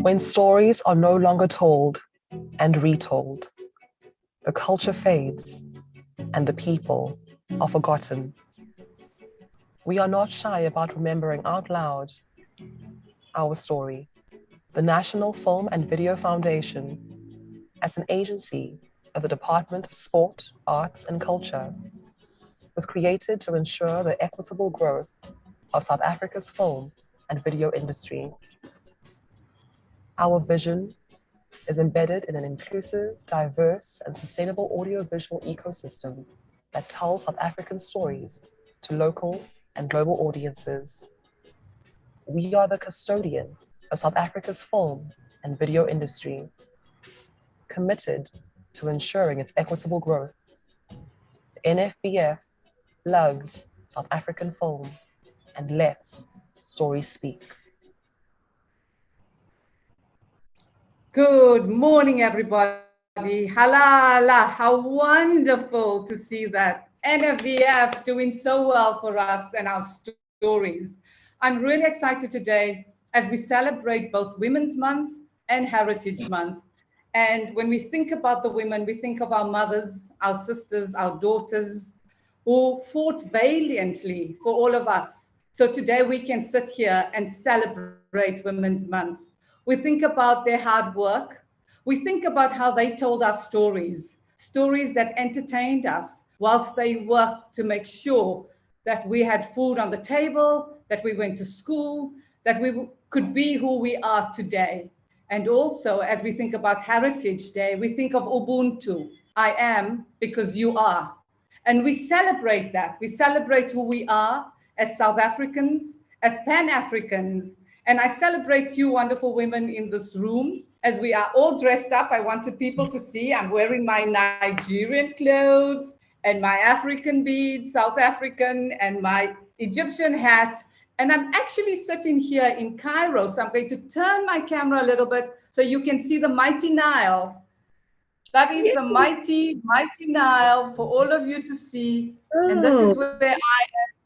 When stories are no longer told and retold, the culture fades and the people are forgotten. We are not shy about remembering out loud our story. The National Film and Video Foundation, as an agency of the Department of Sport, Arts and Culture, was created to ensure the equitable growth of South Africa's film and video industry. Our vision is embedded in an inclusive, diverse, and sustainable audiovisual ecosystem that tells South African stories to local and global audiences. We are the custodian of South Africa's film and video industry, committed to ensuring its equitable growth. The NFVF loves South African film and lets stories speak. Good morning, everybody. Halala, how wonderful to see that NFVF doing so well for us and our stories. I'm really excited today as we celebrate both Women's Month and Heritage Month. And when we think about the women, we think of our mothers, our sisters, our daughters, who fought valiantly for all of us. So today we can sit here and celebrate Women's Month. We think about their hard work. We think about how they told us stories that entertained us whilst they worked to make sure that we had food on the table, that we went to school, that we could be who we are today. And also, as we think about Heritage Day, we think of Ubuntu. I am because you are. And we celebrate that. We celebrate who we are as South Africans, as Pan-Africans. And I celebrate you wonderful women in this room as we are all dressed up. I wanted people to see I'm wearing my Nigerian clothes and my African beads, South African, and my Egyptian hat. And I'm actually sitting here in Cairo. So I'm going to turn my camera a little bit so you can see the mighty Nile. That is the mighty, mighty Nile for all of you to see. And this is where I am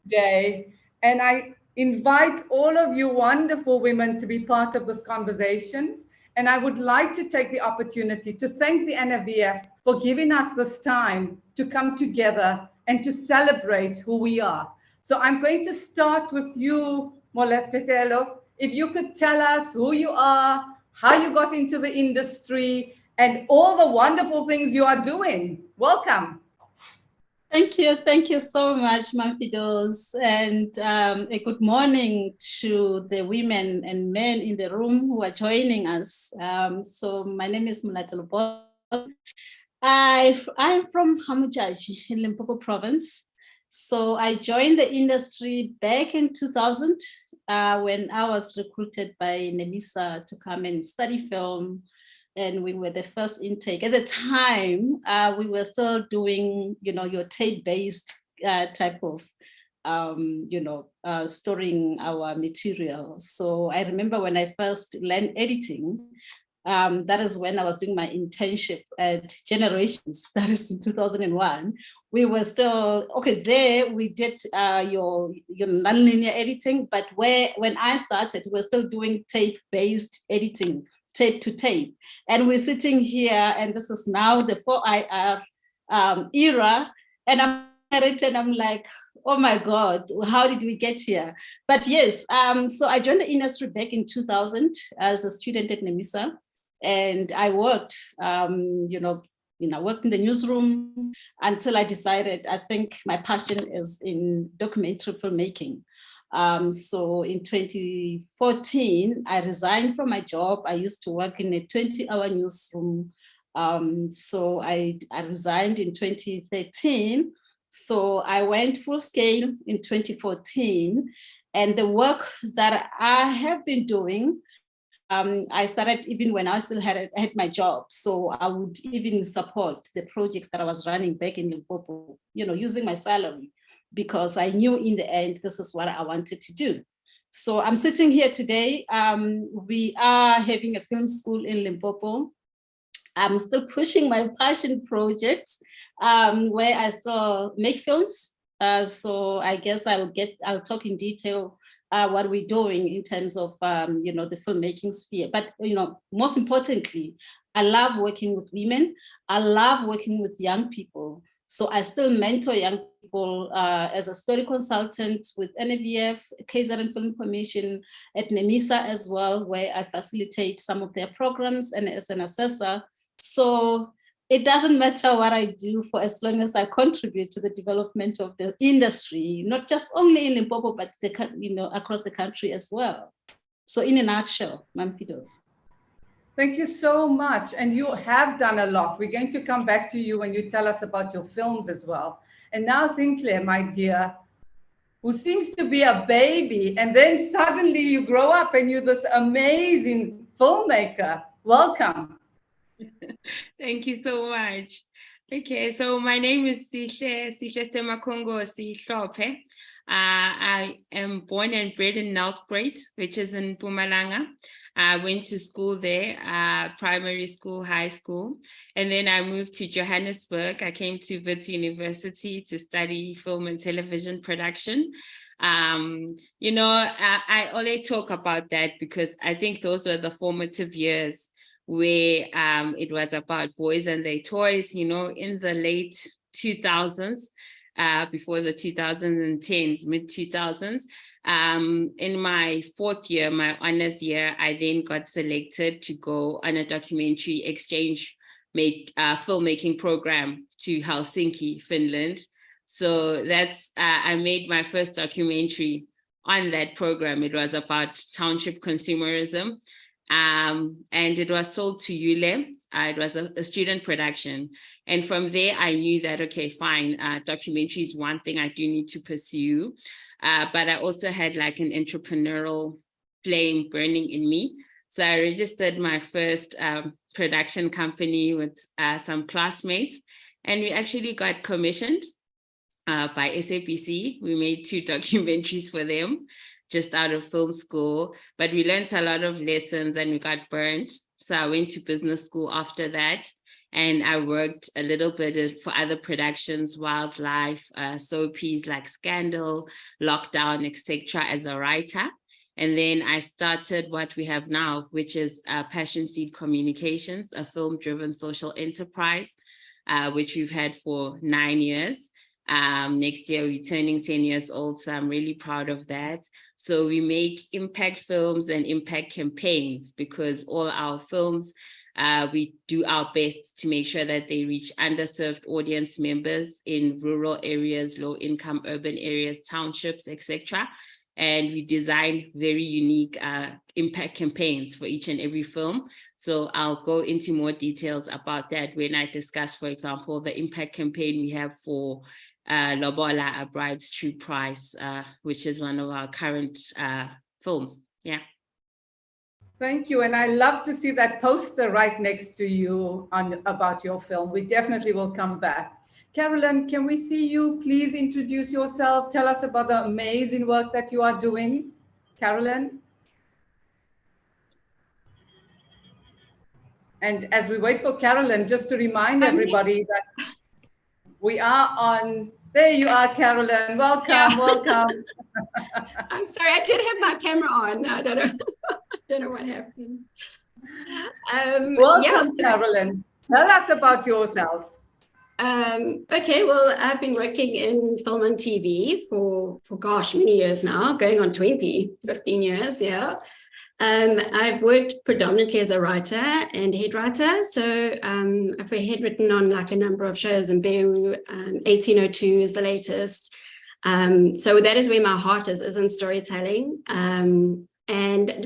today. And I invite all of you wonderful women to be part of this conversation. And I would like to take the opportunity to thank the NFVF for giving us this time to come together and to celebrate who we are. So I'm going to start with you, Moletetelo. If you could tell us who you are, how you got into the industry, and all the wonderful things you are doing. Welcome. Thank you so much, Mamfidos, and a good morning to the women and men in the room who are joining us. So my name is Mulatelo. I'm from Hamujaji in Limpopo province. So I joined the industry back in 2000 when I was recruited by NEMISA to come and study film. And we were the first intake. At the time, we were still doing, your tape-based type of, storing our material. So I remember when I first learned editing, that is when I was doing my internship at Generations, that is in 2001. We were still, there we did your nonlinear editing, but when I started, we were still doing tape-based editing, tape to tape. And we're sitting here, and this is now the 4IR era, and I'm like, oh my God, how did we get here? But yes, so I joined the industry back in 2000 as a student at NEMISA, and I worked, worked in the newsroom until I decided, I think my passion is in documentary filmmaking. So in 2014, I resigned from my job. I used to work in a 20-hour newsroom. So I resigned in 2013. So I went full scale in 2014. And the work that I have been doing, I started even when I still had my job. So I would even support the projects that I was running back in Limpopo, using my salary, because I knew in the end, this is what I wanted to do. So I'm sitting here today. We are having a film school in Limpopo. I'm still pushing my passion projects where I still make films. So I guess I'll talk in detail what we're doing in terms of, the filmmaking sphere. But, most importantly, I love working with women. I love working with young people. So I still mentor young people as a story consultant with NFVF, KZN Film Commission, at NEMISA as well, where I facilitate some of their programs and as an assessor. So it doesn't matter what I do for as long as I contribute to the development of the industry, not just only in Limpopo, but across the country as well. So in a nutshell, Mamfidos. Thank you so much. And you have done a lot. We're going to come back to you when you tell us about your films as well. And now Sinclair, my dear, who seems to be a baby, and then suddenly you grow up and you're this amazing filmmaker. Welcome. Thank you so much. Okay, so my name is Sihle Semakongo Sihlophe. I am born and bred in Nelspruit, which is in Mpumalanga. I went to school there, primary school, high school, and then I moved to Johannesburg. I came to Wits University to study film and television production. I always talk about that because I think those were the formative years where it was about boys and their toys, in the late 2000s. Before the 2010s, mid-2000s. In my fourth year, my honors year, I then got selected to go on a documentary exchange filmmaking program to Helsinki, Finland. So that's, I made my first documentary on that program. It was about township consumerism. And it was sold to ULE. It was a student production. And from there, I knew that, okay, fine, documentary is one thing I do need to pursue. But I also had like an entrepreneurial flame burning in me. So I registered my first production company with some classmates. And we actually got commissioned by SABC. We made 2 documentaries for them just out of film school. But we learned a lot of lessons and we got burnt. So I went to business school after that, and I worked a little bit for other productions, wildlife, soapies like Scandal, Lockdown, etc. as a writer. And then I started what we have now, which is Passion Seed Communications, a film-driven social enterprise, which we've had for 9 years. Next year, we're turning 10 years old, so I'm really proud of that. So we make impact films and impact campaigns because all our films, we do our best to make sure that they reach underserved audience members in rural areas, low-income urban areas, townships, etc. And we design very unique impact campaigns for each and every film. So I'll go into more details about that when I discuss, for example, the impact campaign we have for Lobola, A Bride's True Price, which is one of our current films. Yeah. Thank you. And I love to see that poster right next to you about your film. We definitely will come back. Carolyn, can we see you please introduce yourself? Tell us about the amazing work that you are doing. Carolyn? And as we wait for Carolyn, just to remind everybody that we are on, there you are, Carolyn. Welcome, yeah. Welcome. I'm sorry, I did have my camera on. I don't know what happened. Welcome, yeah. Carolyn. Tell us about yourself. Okay, well, I've been working in film and TV for gosh, many years now, going on 15 years, yeah. I've worked predominantly as a writer and head writer. So I've head written on like a number of shows, and Beau, 1802 is the latest. So that is where my heart is in storytelling. And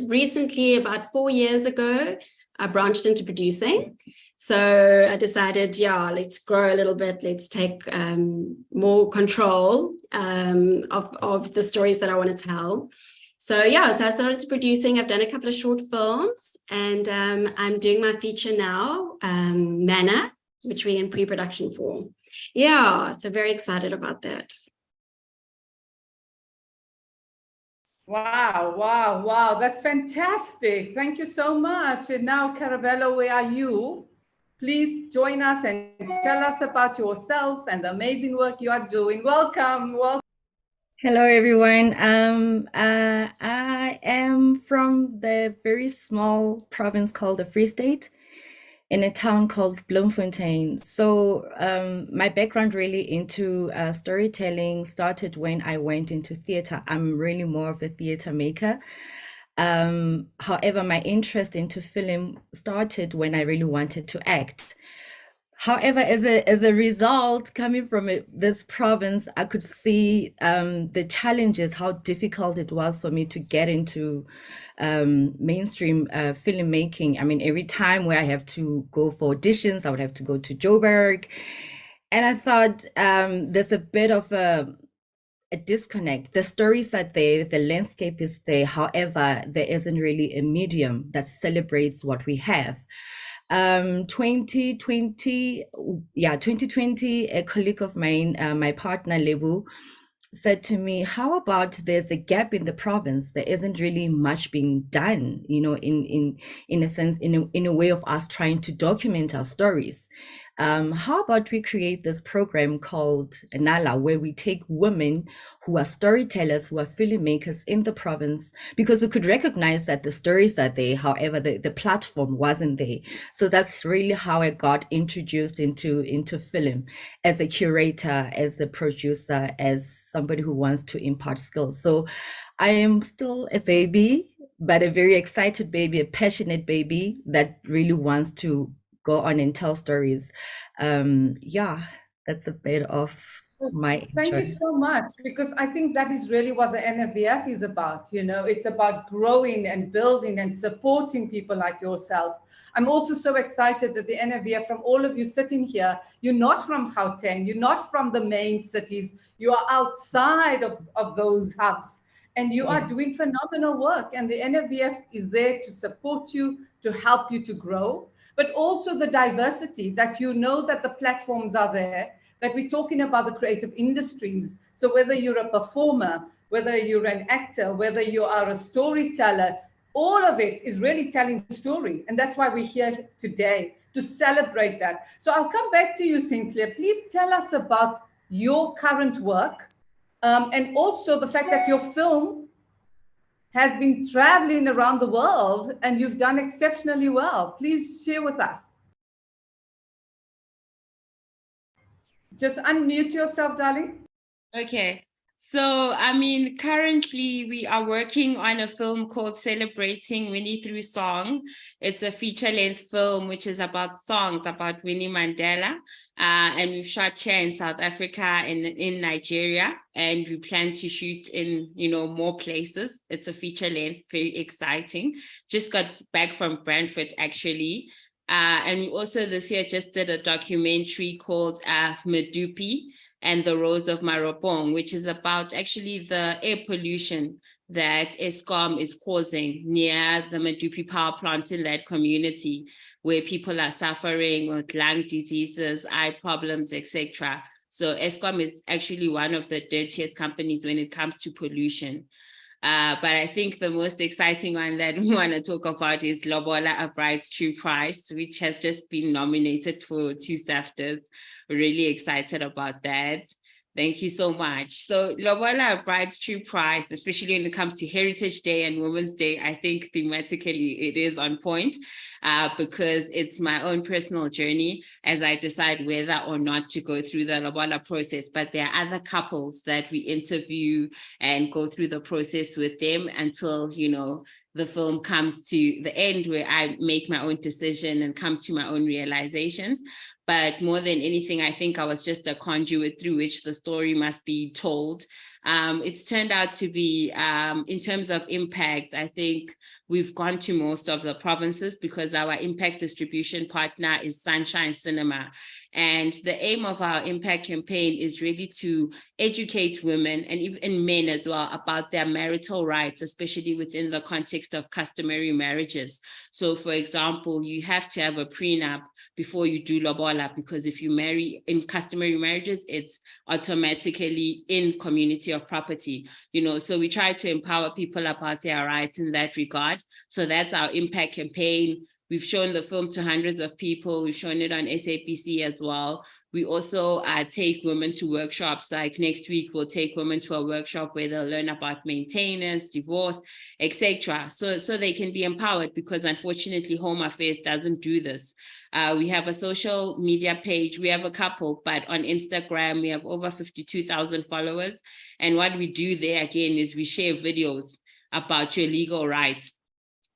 recently, about 4 years ago, I branched into producing. So I decided, yeah, let's grow a little bit. Let's take more control of the stories that I want to tell. So yeah, so I started producing. I've done a couple of short films, and I'm doing my feature now, Manna, which we're in pre-production for. Yeah, so very excited about that. Wow, wow, wow. That's fantastic. Thank you so much. And now, Caravello, where are you? Please join us and tell us about yourself and the amazing work you are doing. Welcome. Welcome. Hello, everyone. I am from the very small province called the Free State in a town called Bloemfontein. So my background really into storytelling started when I went into theater. I'm really more of a theater maker. However, my interest into film started when I really wanted to act. However, as a result, coming from this province, I could see the challenges, how difficult it was for me to get into mainstream filmmaking. I mean, every time where I have to go for auditions, I would have to go to Joburg. And I thought there's a bit of a disconnect. The stories are there, the landscape is there. However, there isn't really a medium that celebrates what we have. 2020, 2020, a colleague of mine, my partner Lebu, said to me, how about there's a gap in the province? There isn't really much being done, you know, in a sense, in a way of us trying to document our stories. How about we create this program called Nala, where we take women who are storytellers, who are filmmakers in the province, because we could recognize that the stories are there, however, the platform wasn't there. So that's really how I got introduced into film, as a curator, as a producer, as somebody who wants to impart skills. So I am still a baby, but a very excited baby, a passionate baby that really wants to go on and tell stories. That's a bit of my Thank you journey. so much, because I think that is really what the NFVF is about. You know, it's about growing and building and supporting people like yourself. I'm also so excited that the NFVF, from all of you sitting here, you're not from Gauteng, you're not from the main cities, you are outside of those hubs. And you are doing phenomenal work. And the NFVF is there to support you, to help you to grow, but also the diversity that you know that the platforms are there, that we're talking about the creative industries. So whether you're a performer, whether you're an actor, whether you are a storyteller, all of it is really telling the story. And that's why we're here today, to celebrate that. So I'll come back to you, Sinclair. Please tell us about your current work, and also the fact that your film has been traveling around the world and you've done exceptionally well. Please share with us. Just unmute yourself, darling. Okay. So, I mean, currently we are working on a film called Celebrating Winnie Through Song. It's a feature-length film which is about songs about Winnie Mandela. And we've shot here in South Africa and in Nigeria. And we plan to shoot in, more places. It's a feature-length, very exciting. Just got back from Brantford, actually. And we also this year just did a documentary called Medupi and the Rose of Maropong, which is about actually the air pollution that Eskom is causing near the Medupi power plant in that community, where people are suffering with lung diseases, eye problems, etc. So Eskom is actually one of the dirtiest companies when it comes to pollution. But I think the most exciting one that we want to talk about is Lobola, A Bride's True Price, which has just been nominated for 2 SAFTAs. We're really excited about that. Thank you so much. So Lobola, A Bride's True Price, especially when it comes to Heritage Day and Women's Day, I think thematically it is on point, because it's my own personal journey as I decide whether or not to go through the Lobola process. But there are other couples that we interview and go through the process with them until, the film comes to the end where I make my own decision and come to my own realizations. But more than anything, I think I was just a conduit through which the story must be told. It's turned out to be, in terms of impact, I think we've gone to most of the provinces because our impact distribution partner is Sunshine Cinema. And the aim of our impact campaign is really to educate women and even men as well about their marital rights, especially within the context of customary marriages. So for example, you have to have a prenup before you do lobola, because if you marry in customary marriages, it's automatically in community of property, so we try to empower people about their rights in that regard. So that's our impact campaign. We've shown the film to hundreds of people. We've shown it on SABC as well. We also take women to workshops. Like next week, we'll take women to a workshop where they'll learn about maintenance, divorce, etc. So they can be empowered, because unfortunately, Home Affairs doesn't do this. We have a social media page. We have a couple, but on Instagram, we have over 52,000 followers. And what we do there, again, is we share videos about your legal rights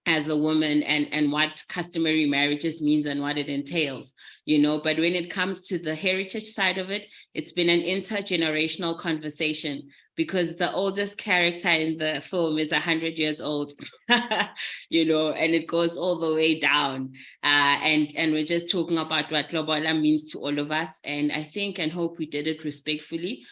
as a woman, and what customary marriages means and what it entails, But when it comes to the heritage side of it, it's been an intergenerational conversation, because the oldest character in the film is 100 years old, and it goes all the way down. And we're just talking about what lobola means to all of us. And I think and hope we did it respectfully,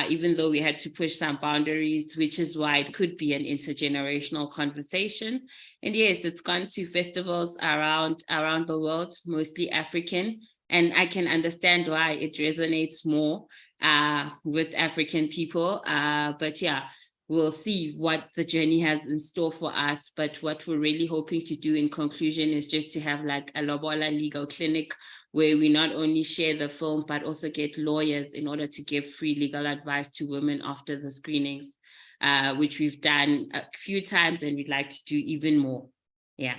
even though we had to push some boundaries, which is why it could be an intergenerational conversation. And yes, it's gone to festivals around the world, mostly African. And I can understand why it resonates more with African people. But yeah, we'll see what the journey has in store for us. But what we're really hoping to do in conclusion is just to have like a lobola legal clinic, where we not only share the film, but also get lawyers in order to give free legal advice to women after the screenings, which we've done a few times, and we'd like to do even more. Yeah.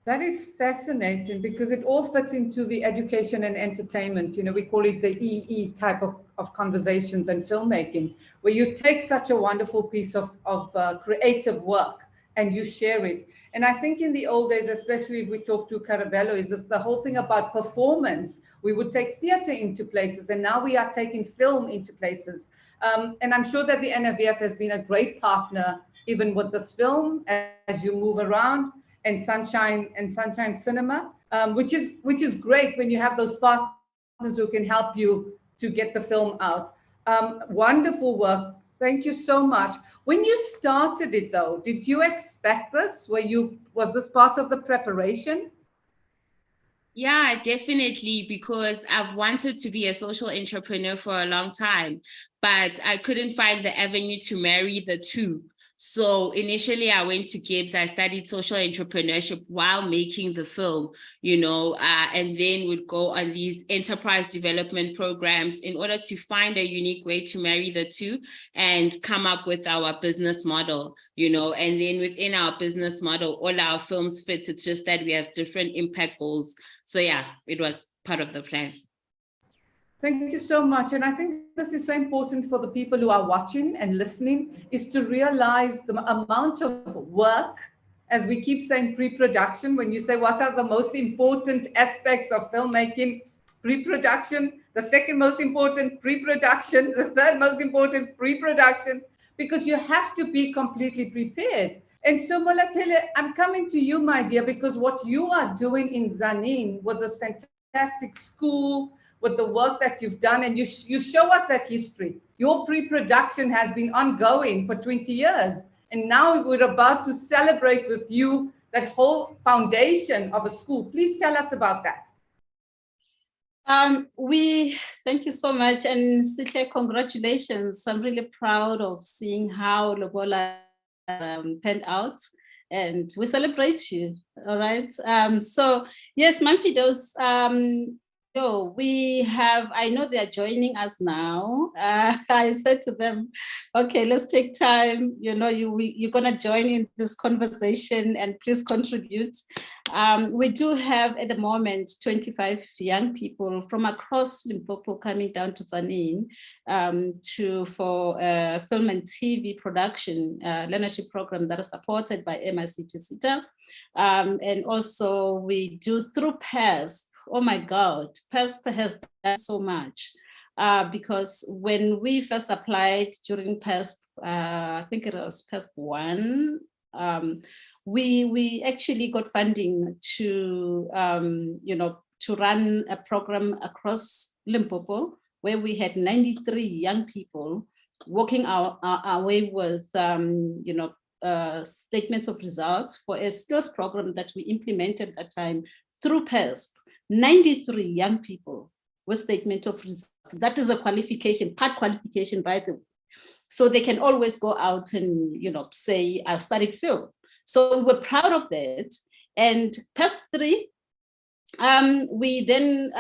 That is fascinating, because it all fits into the education and entertainment. We call it the EE type of conversations and filmmaking, where you take such a wonderful piece of creative work and you share it. And I think in the old days, especially if we talk to Carabello, is this the whole thing about performance. We would take theater into places, and now we are taking film into places. And I'm sure that the NFVF has been a great partner, even with this film, as you move around. And Sunshine Cinema, which is great when you have those partners who can help you to get the film out. Wonderful work. Thank you so much. When you started it, though, did you expect this? Was this part of the preparation? Yeah, definitely, because I've wanted to be a social entrepreneur for a long time, but I couldn't find the avenue to marry the two. So initially I went to Gibbs, I studied social entrepreneurship while making the film, and then would go on these enterprise development programs in order to find a unique way to marry the two and come up with our business model, and then within our business model, all our films fit. It's just that we have different impact goals. So yeah, it was part of the plan. Thank you so much. And I think this is so important for the people who are watching and listening, is to realize the amount of work, as we keep saying, pre-production. When you say what are the most important aspects of filmmaking, pre-production, the second most important, pre-production, the third most important, pre-production, because you have to be completely prepared. And so Molatele, I'm coming to you, my dear, because what you are doing in Tzaneen with this fantastic school, with the work that you've done, and you show us that history. Your pre-production has been ongoing for 20 years. And now we're about to celebrate with you that whole foundation of a school. Please tell us about that. Thank you so much. And Sihle, congratulations. I'm really proud of seeing how Lobola panned out. And we celebrate you, all right? So yes, Mamfidos, I know they are joining us now. I said to them, okay, let's take time. You're going to join in this conversation and please contribute. We do have at the moment 25 young people from across Limpopo coming down to Tzaneen for film and TV production learnership program that is supported by MICT-SETA. And also we do through PASP. Oh my God, PASP has done so much because when we first applied during PASP, I think it was PASP 1, we actually got funding to run a program across Limpopo where we had 93 young people walking our way with statements of results for a skills program that we implemented at that time through PASP. 93 young people with statement of results. That is a qualification, part qualification, by the way. So they can always go out and, say, I studied film. So we're proud of that. And PASP 3 we then,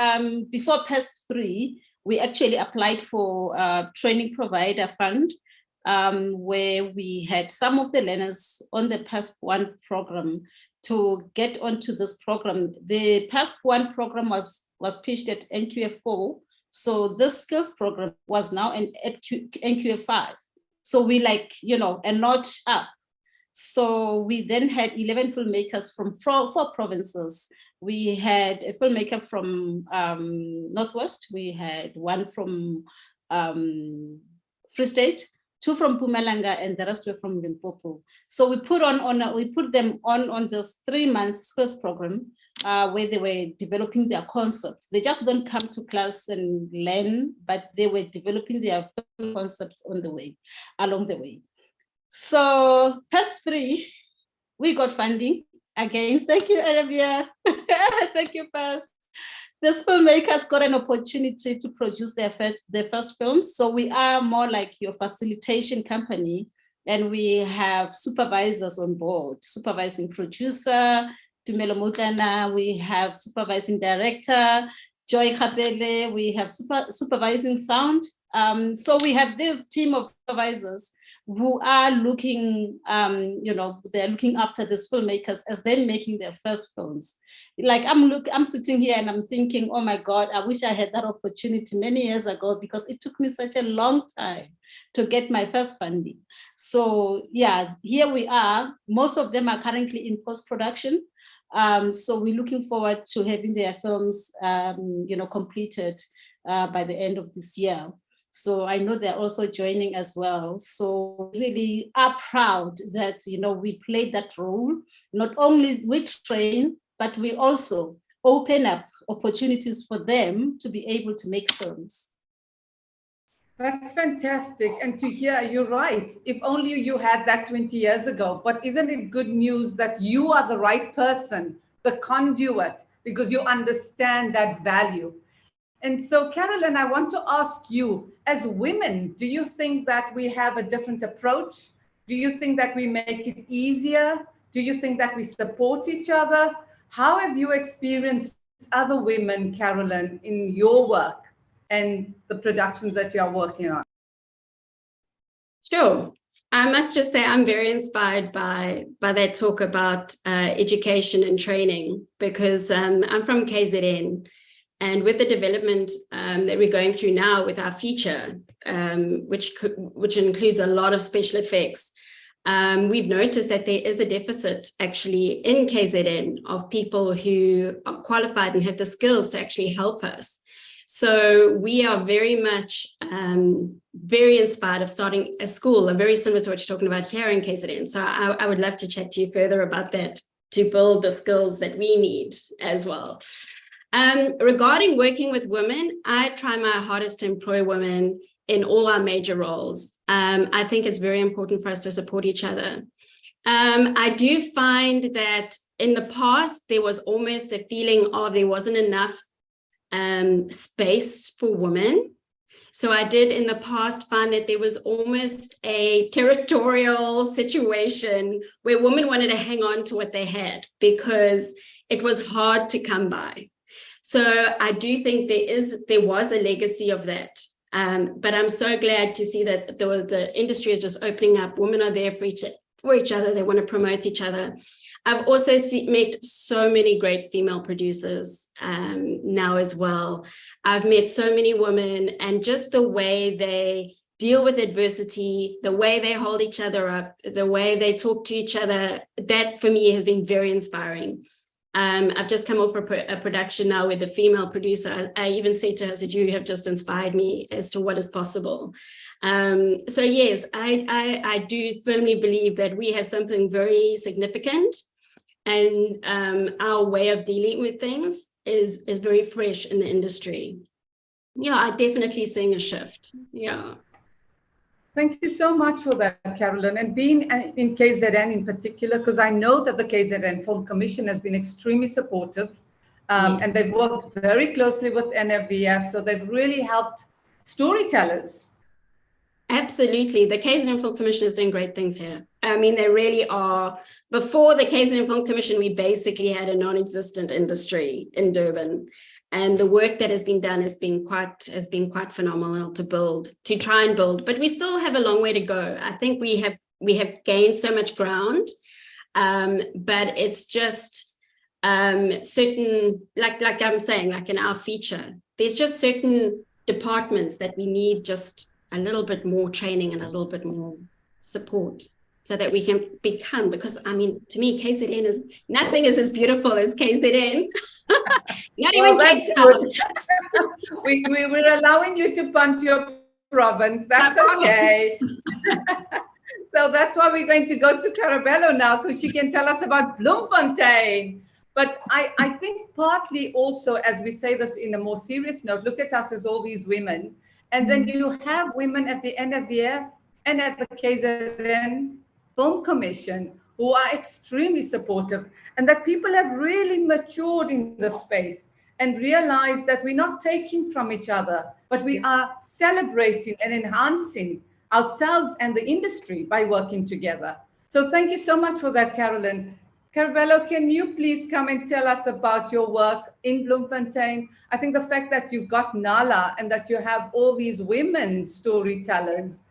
before PASP 3, we actually applied for a training provider fund, where we had some of the learners on the PASP 1 program to get onto this program. The PASP 1 program was pitched at NQF 4. So this skills program was now at NQF 5. So we like, you know, a notch up. So we then had 11 filmmakers from 4 provinces. We had a filmmaker from Northwest. We had one from Free State, 2 from Mpumalanga, and the rest were from Limpopo. So we put them on this 3-month skills program where they were developing their concepts. They just don't come to class and learn, but they were developing their concepts along the way. So PASP 3, we got funding. Again, thank you, NFVF. Thank you, PASP. These filmmakers got an opportunity to produce their first films. So we are more like your facilitation company, and we have supervisors on board, supervising producer, Tumelo Mutlana, we have supervising director, Joy Kapele, we have supervising sound. So we have this team of supervisors who are looking, they're looking after these filmmakers as they're making their first films. Like I'm sitting here and I'm thinking, oh my God, I wish I had that opportunity many years ago, because it took me such a long time to get my first funding. So yeah, here we are. Most of them are currently in post-production. So we're looking forward to having their films, completed by the end of this year. So I know they're also joining as well. So really are proud that, we played that role. Not only we train, but we also open up opportunities for them to be able to make films. That's fantastic. And to hear, you're right. If only you had that 20 years ago. But isn't it good news that you are the right person, the conduit, because you understand that value? And so, Carolyn, I want to ask you, as women, do you think that we have a different approach? Do you think that we make it easier? Do you think that we support each other? How have you experienced other women, Carolyn, in your work and the productions that you are working on? Sure. I must just say I'm very inspired by that talk about education and training, because I'm from KZN. And with the development that we're going through now with our feature, which includes a lot of special effects, we've noticed that there is a deficit actually in KZN of people who are qualified and have the skills to actually help us. So we are very much very inspired of starting a school, very similar to what you're talking about here in KZN. So I would love to chat to you further about that, to build the skills that we need as well. Regarding working with women, I try my hardest to employ women in all our major roles. I think it's very important for us to support each other. I do find that in the past, there was almost a feeling of there wasn't enough space for women. So I did in the past find that there was almost a territorial situation where women wanted to hang on to what they had because it was hard to come by. So I do think there was a legacy of that. But I'm so glad to see that the industry is just opening up. Women are there for each other. They want to promote each other. I've also met so many great female producers now as well. I've met so many women, and just the way they deal with adversity, the way they hold each other up, the way they talk to each other, that for me has been very inspiring. I've just come off a production now with a female producer. I even said to her, you have just inspired me as to what is possible. So yes, I do firmly believe that we have something very significant, and our way of dealing with things is very fresh in the industry. Yeah, I definitely seeing a shift. Yeah. Thank you so much for that, Carolyn. And being in KZN in particular, because I know that the KZN Film Commission has been extremely supportive, yes. And they've worked very closely with NFVF, so they've really helped storytellers. Absolutely. The KZN Film Commission is doing great things here. I mean, they really are. Before the KZN Film Commission, we basically had a non-existent industry in Durban. And the work that has been done has been quite phenomenal to try and build. But we still have a long way to go. I think we have gained so much ground, but it's just certain, like I'm saying, like in our feature, there's just certain departments that we need just a little bit more training and a little bit more support so that we can become, because I mean, to me, KZN is, nothing is as beautiful as KZN. Not even Cape Town. We're allowing you to punch your province. That's okay. So that's why we're going to go to Carabello now, so she can tell us about Bloemfontein. But I think partly also, as we say this in a more serious note, look at us as all these women. And then you have women at the NFVF and at the KZN Film Commission who are extremely supportive, and that people have really matured in the space and realized that we're not taking from each other, but we are celebrating and enhancing ourselves and the industry by working together. So thank you so much for that, Carolyn. Carabello, can you please come and tell us about your work in Bloemfontein? I think the fact that you've got Nala and that you have all these women storytellers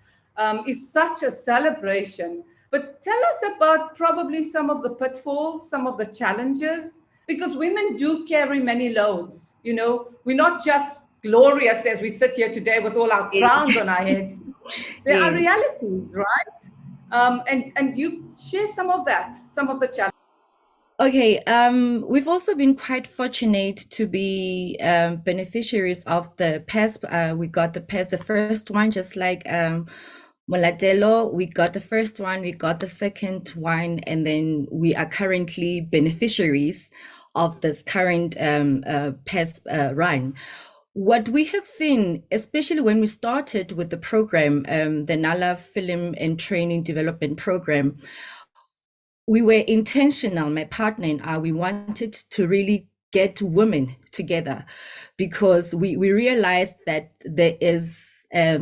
is such a celebration. But tell us about probably some of the pitfalls, some of the challenges, because women do carry many loads. You know, we're not just glorious as we sit here today with all our crowns on our heads. There are realities, right? And you share some of that, some of the challenges. Okay, we've also been quite fortunate to be beneficiaries of the PESP. We got the PESP, the first one, just like Molatelo. We got the first one, we got the second one, and then we are currently beneficiaries of this current PESP run. What we have seen, especially when we started with the program, the Nala Film and Training Development Program, we were intentional, my partner and I, we wanted to really get women together because we realized that there is a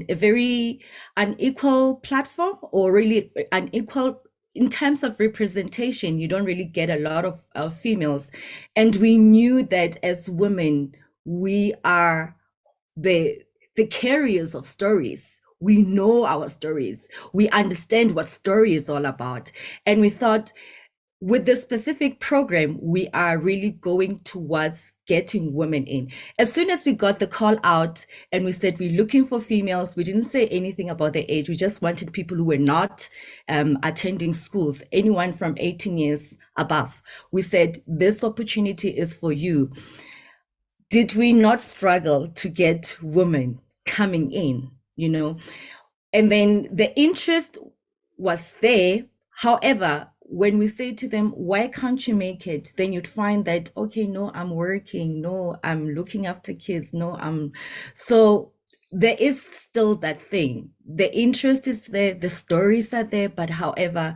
very unequal platform, or really unequal in terms of representation. You don't really get a lot of females. And we knew that as women, we are the carriers of stories. We know our stories. We understand what story is all about. And we thought with this specific program, we are really going towards getting women in. As soon as we got the call out and we said, we're looking for females, we didn't say anything about their age. We just wanted people who were not attending schools, anyone from 18 years above. We said, this opportunity is for you. Did we not struggle to get women coming in, you know? And then the interest was there. However, when we say to them, why can't you make it? Then you'd find that, okay, no, I'm working. No, I'm looking after kids. No, so there is still that thing. The interest is there, the stories are there, but however,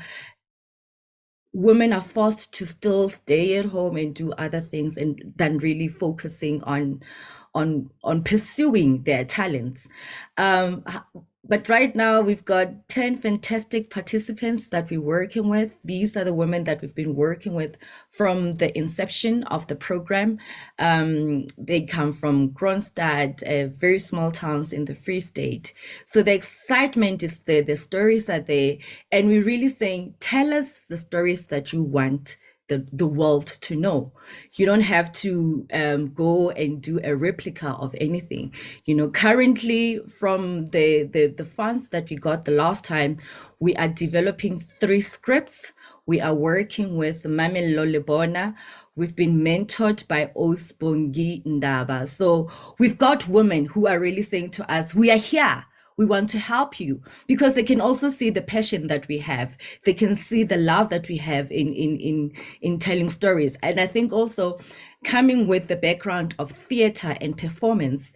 women are forced to still stay at home and do other things than really focusing on pursuing their talents. But right now we've got 10 fantastic participants that we're working with. These are the women that we've been working with from the inception of the program. They come from Kronstadt, very small towns in the Free State. So the excitement is there, the stories are there, and we're really saying, tell us the stories that you want the world to know. You don't have to go and do a replica of anything. You know, currently from the funds that we got the last time, we are developing 3 scripts. We are working with Mamelo Lebona. We've been mentored by Osbongi Ndaba. So we've got women who are really saying to us, we are here. We want to help you, because they can also see the passion that we have. They can see the love that we have in telling stories. And I think also coming with the background of theater and performance,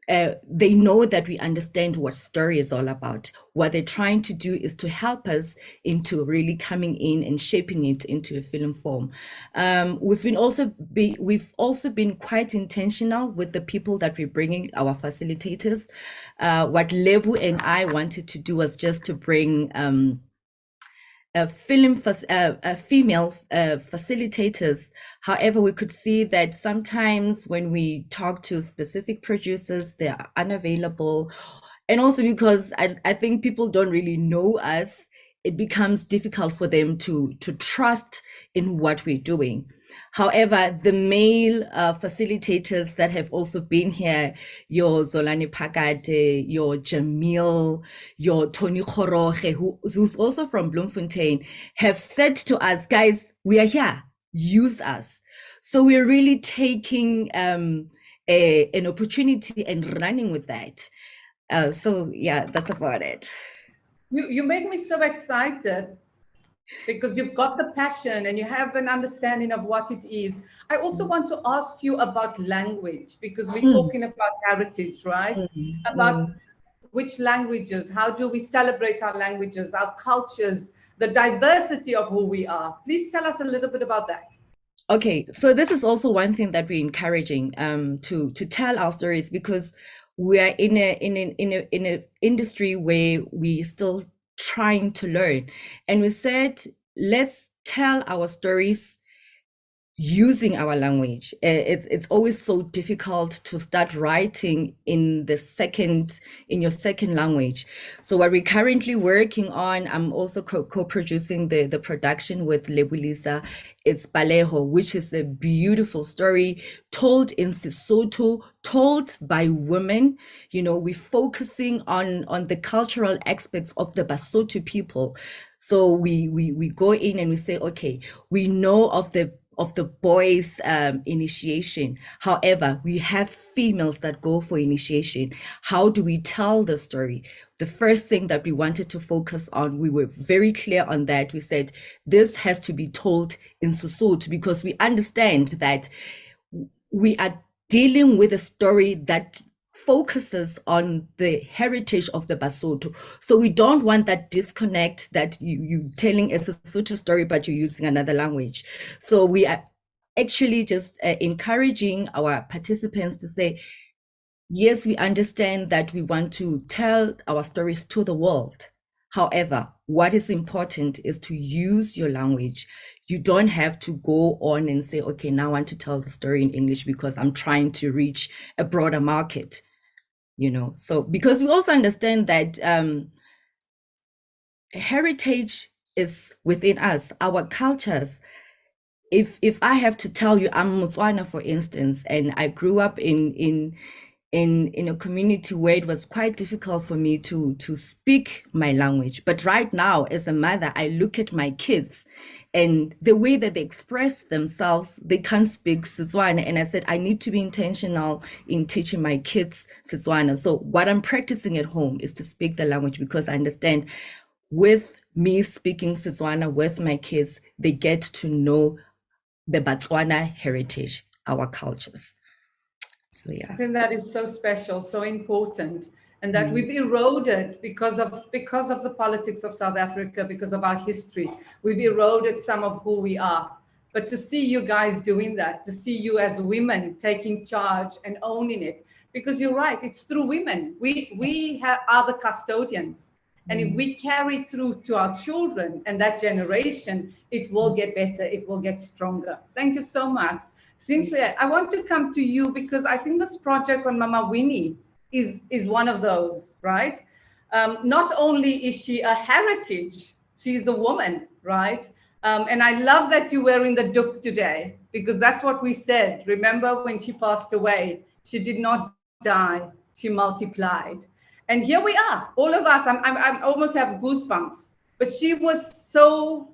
they know that we understand what story is all about. What they're trying to do is to help us into really coming in and shaping it into a film form. We've also been quite intentional with the people that we're bringing, our facilitators. What Lebu and I wanted to do was just to bring female facilitators. However, we could see that sometimes when we talk to specific producers, they are unavailable. And also because I think people don't really know us, it becomes difficult for them to trust in what we're doing. However, the male facilitators that have also been here, your Zolani Pakate, your Jamil, your Tony Khoroge, who's also from Bloemfontein, have said to us, guys, we are here, use us. So we're really taking an opportunity and running with that. So yeah, that's about it. You make me so excited because you've got the passion and you have an understanding of what it is. I also want to ask you about language, because we're talking about heritage, right? About which languages, how do we celebrate our languages, our cultures, the diversity of who we are. Please tell us a little bit about that. Okay, so this is also one thing that we're encouraging to tell our stories, because we are in an industry where we still trying to learn, and we said let's tell our stories using our language. It's always so difficult to start writing in your second language. So what we're currently working on, I'm also co-producing the production with Lebulisa. It's Baleho, which is a beautiful story told in Sesotho, told by women. You know, we're focusing on the cultural aspects of the Basotho people. So we go in and we say, okay, we know of the boys' initiation. However, we have females that go for initiation. How do we tell the story? The first thing that we wanted to focus on, we were very clear on that. We said this has to be told in Sesotho, because we understand that we are dealing with a story that focuses on the heritage of the Basotho. So we don't want that disconnect that you telling a Sesotho story, but you're using another language. So we are actually just encouraging our participants to say, yes, we understand that we want to tell our stories to the world. However, what is important is to use your language. You don't have to go on and say, okay, now I want to tell the story in English because I'm trying to reach a broader market. You know, so because we also understand that heritage is within us, our cultures. If I have to tell you, I'm Motswana, for instance, and I grew up in a community where it was quite difficult for me to speak my language. But right now, as a mother, I look at my kids and the way that they express themselves, they can't speak Setswana. And I said, I need to be intentional in teaching my kids Setswana. So what I'm practicing at home is to speak the language, because I understand with me speaking Setswana with my kids, they get to know the Botswana heritage, our cultures. So yeah, I think that is so special, so important, and that we've eroded because of the politics of South Africa, because of our history. We've eroded some of who we are. But to see you guys doing that, to see you as women taking charge and owning it, because you're right, it's through women. We are the custodians. And if we carry through to our children and that generation, it will get better, it will get stronger. Thank you so much. Cynthia, I want to come to you because I think this project on Mama Winnie is one of those, right? Not only is she a heritage, she's a woman, right? And I love that you're wearing the duk today, because that's what we said. Remember when she passed away, she did not die, she multiplied. And here we are, all of us. I almost have goosebumps. But she was so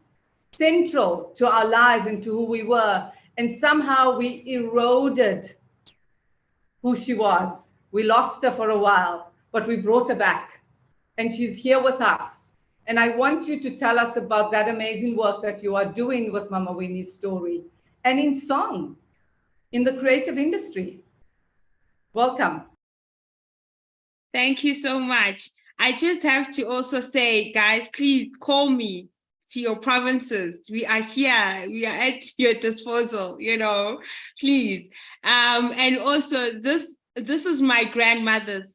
central to our lives and to who we were. And somehow we eroded who she was. We lost her for a while, but we brought her back. And she's here with us. And I want you to tell us about that amazing work that you are doing with Mama Winnie's story and in song, in the creative industry. Welcome. Thank you so much. I just have to also say, guys, please call me to your provinces. We are here. We are at your disposal, please. And also this is my grandmother's.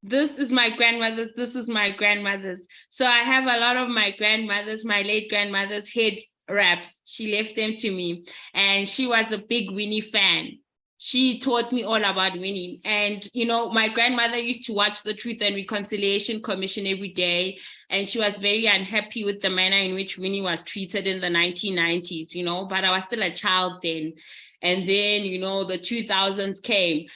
This is my grandmother's. This is my grandmother's. So I have a lot of my grandmother's, my late grandmother's head wraps. She left them to me. And she was a big Winnie fan. She taught me all about Winnie. And, my grandmother used to watch the Truth and Reconciliation Commission every day. And she was very unhappy with the manner in which Winnie was treated in the 1990s, but I was still a child then. And then, the 2000s came.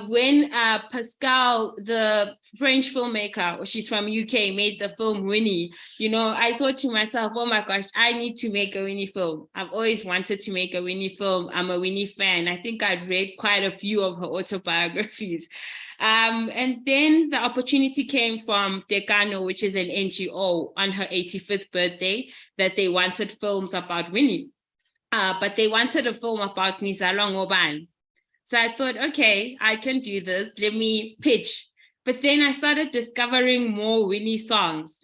When Pascal, the French filmmaker, she's from UK, made the film Winnie, I thought to myself, oh my gosh, I need to make a Winnie film. I've always wanted to make a Winnie film. I'm a Winnie fan. I think I'd read quite a few of her autobiographies. And then the opportunity came from Decano, which is an NGO, on her 85th birthday, that they wanted films about Winnie. But they wanted a film about Nizalwa Ngobane. So I thought, okay, I can do this. Let me pitch. But then I started discovering more Winnie songs.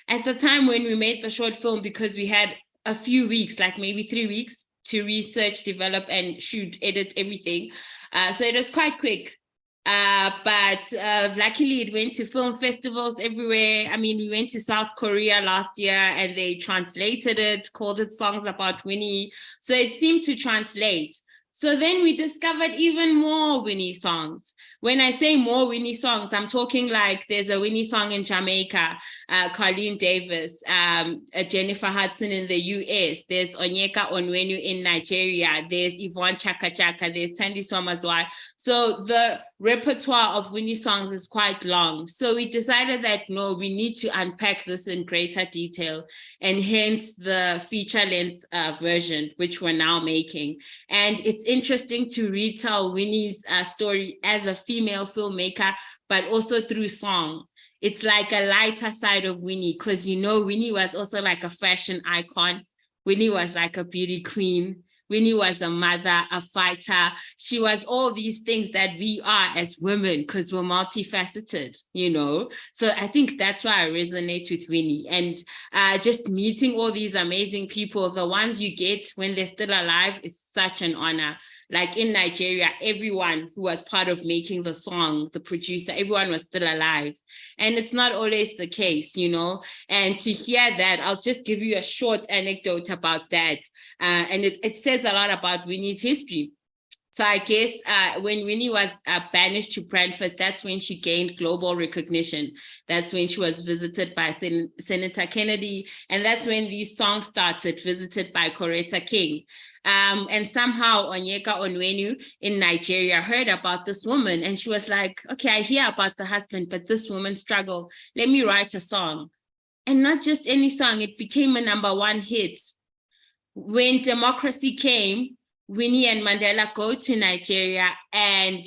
At the time when we made the short film, because we had a few weeks, like maybe 3 weeks, to research, develop, and shoot, edit everything. So it was quite quick. But luckily it went to film festivals everywhere. I mean, we went to South Korea last year and they translated it, called it Songs About Winnie. So it seemed to translate. So then we discovered even more Winnie songs. When I say more Winnie songs, I'm talking like there's a Winnie song in Jamaica, Colleen Davis, Jennifer Hudson in the US, there's Onyeka Onwenu in Nigeria, there's Yvonne Chaka Chaka, there's Tandy Swamazwai. So the repertoire of Winnie songs is quite long. So we decided that, no, we need to unpack this in greater detail, and hence the feature-length version, which we're now making. And it's interesting to retell Winnie's story as a female filmmaker, but also through song. It's like a lighter side of Winnie, because Winnie was also like a fashion icon. Winnie was like a beauty queen. Winnie was a mother, a fighter. She was all these things that we are as women, because we're multifaceted, So I think that's why I resonate with Winnie. And just meeting all these amazing people, the ones you get when they're still alive, is such an honor. Like in Nigeria, everyone who was part of making the song, the producer, everyone was still alive. And it's not always the case, And to hear that, I'll just give you a short anecdote about that. And it says a lot about Winnie's history. So I guess when Winnie was banished to Brantford, that's when she gained global recognition. That's when she was visited by Senator Kennedy. And that's when these songs started, visited by Coretta King. And somehow Onyeka Onwenu in Nigeria heard about this woman, and she was like, okay, I hear about the husband, but this woman struggled. Let me write a song. And not just any song, it became a #1 hit. When democracy came, Winnie and Mandela go to Nigeria and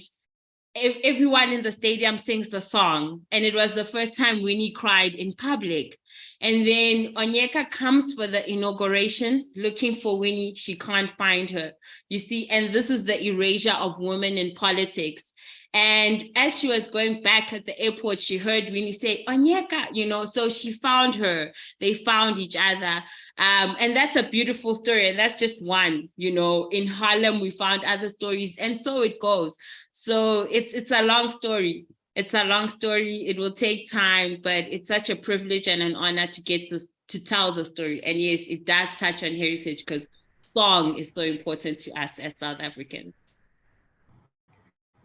everyone in the stadium sings the song. And it was the first time Winnie cried in public. And then Onyeka comes for the inauguration looking for Winnie. She can't find her. You see, and this is the erasure of women in politics. And as she was going back at the airport, she heard Winnie say, Onyeka, so she found her. They found each other. And that's a beautiful story. And that's just one, in Harlem, we found other stories. And so it goes. So it's a long story. It's a long story. It will take time, but it's such a privilege and an honor to get this, to tell the story. And yes, it does touch on heritage, because song is so important to us as South Africans.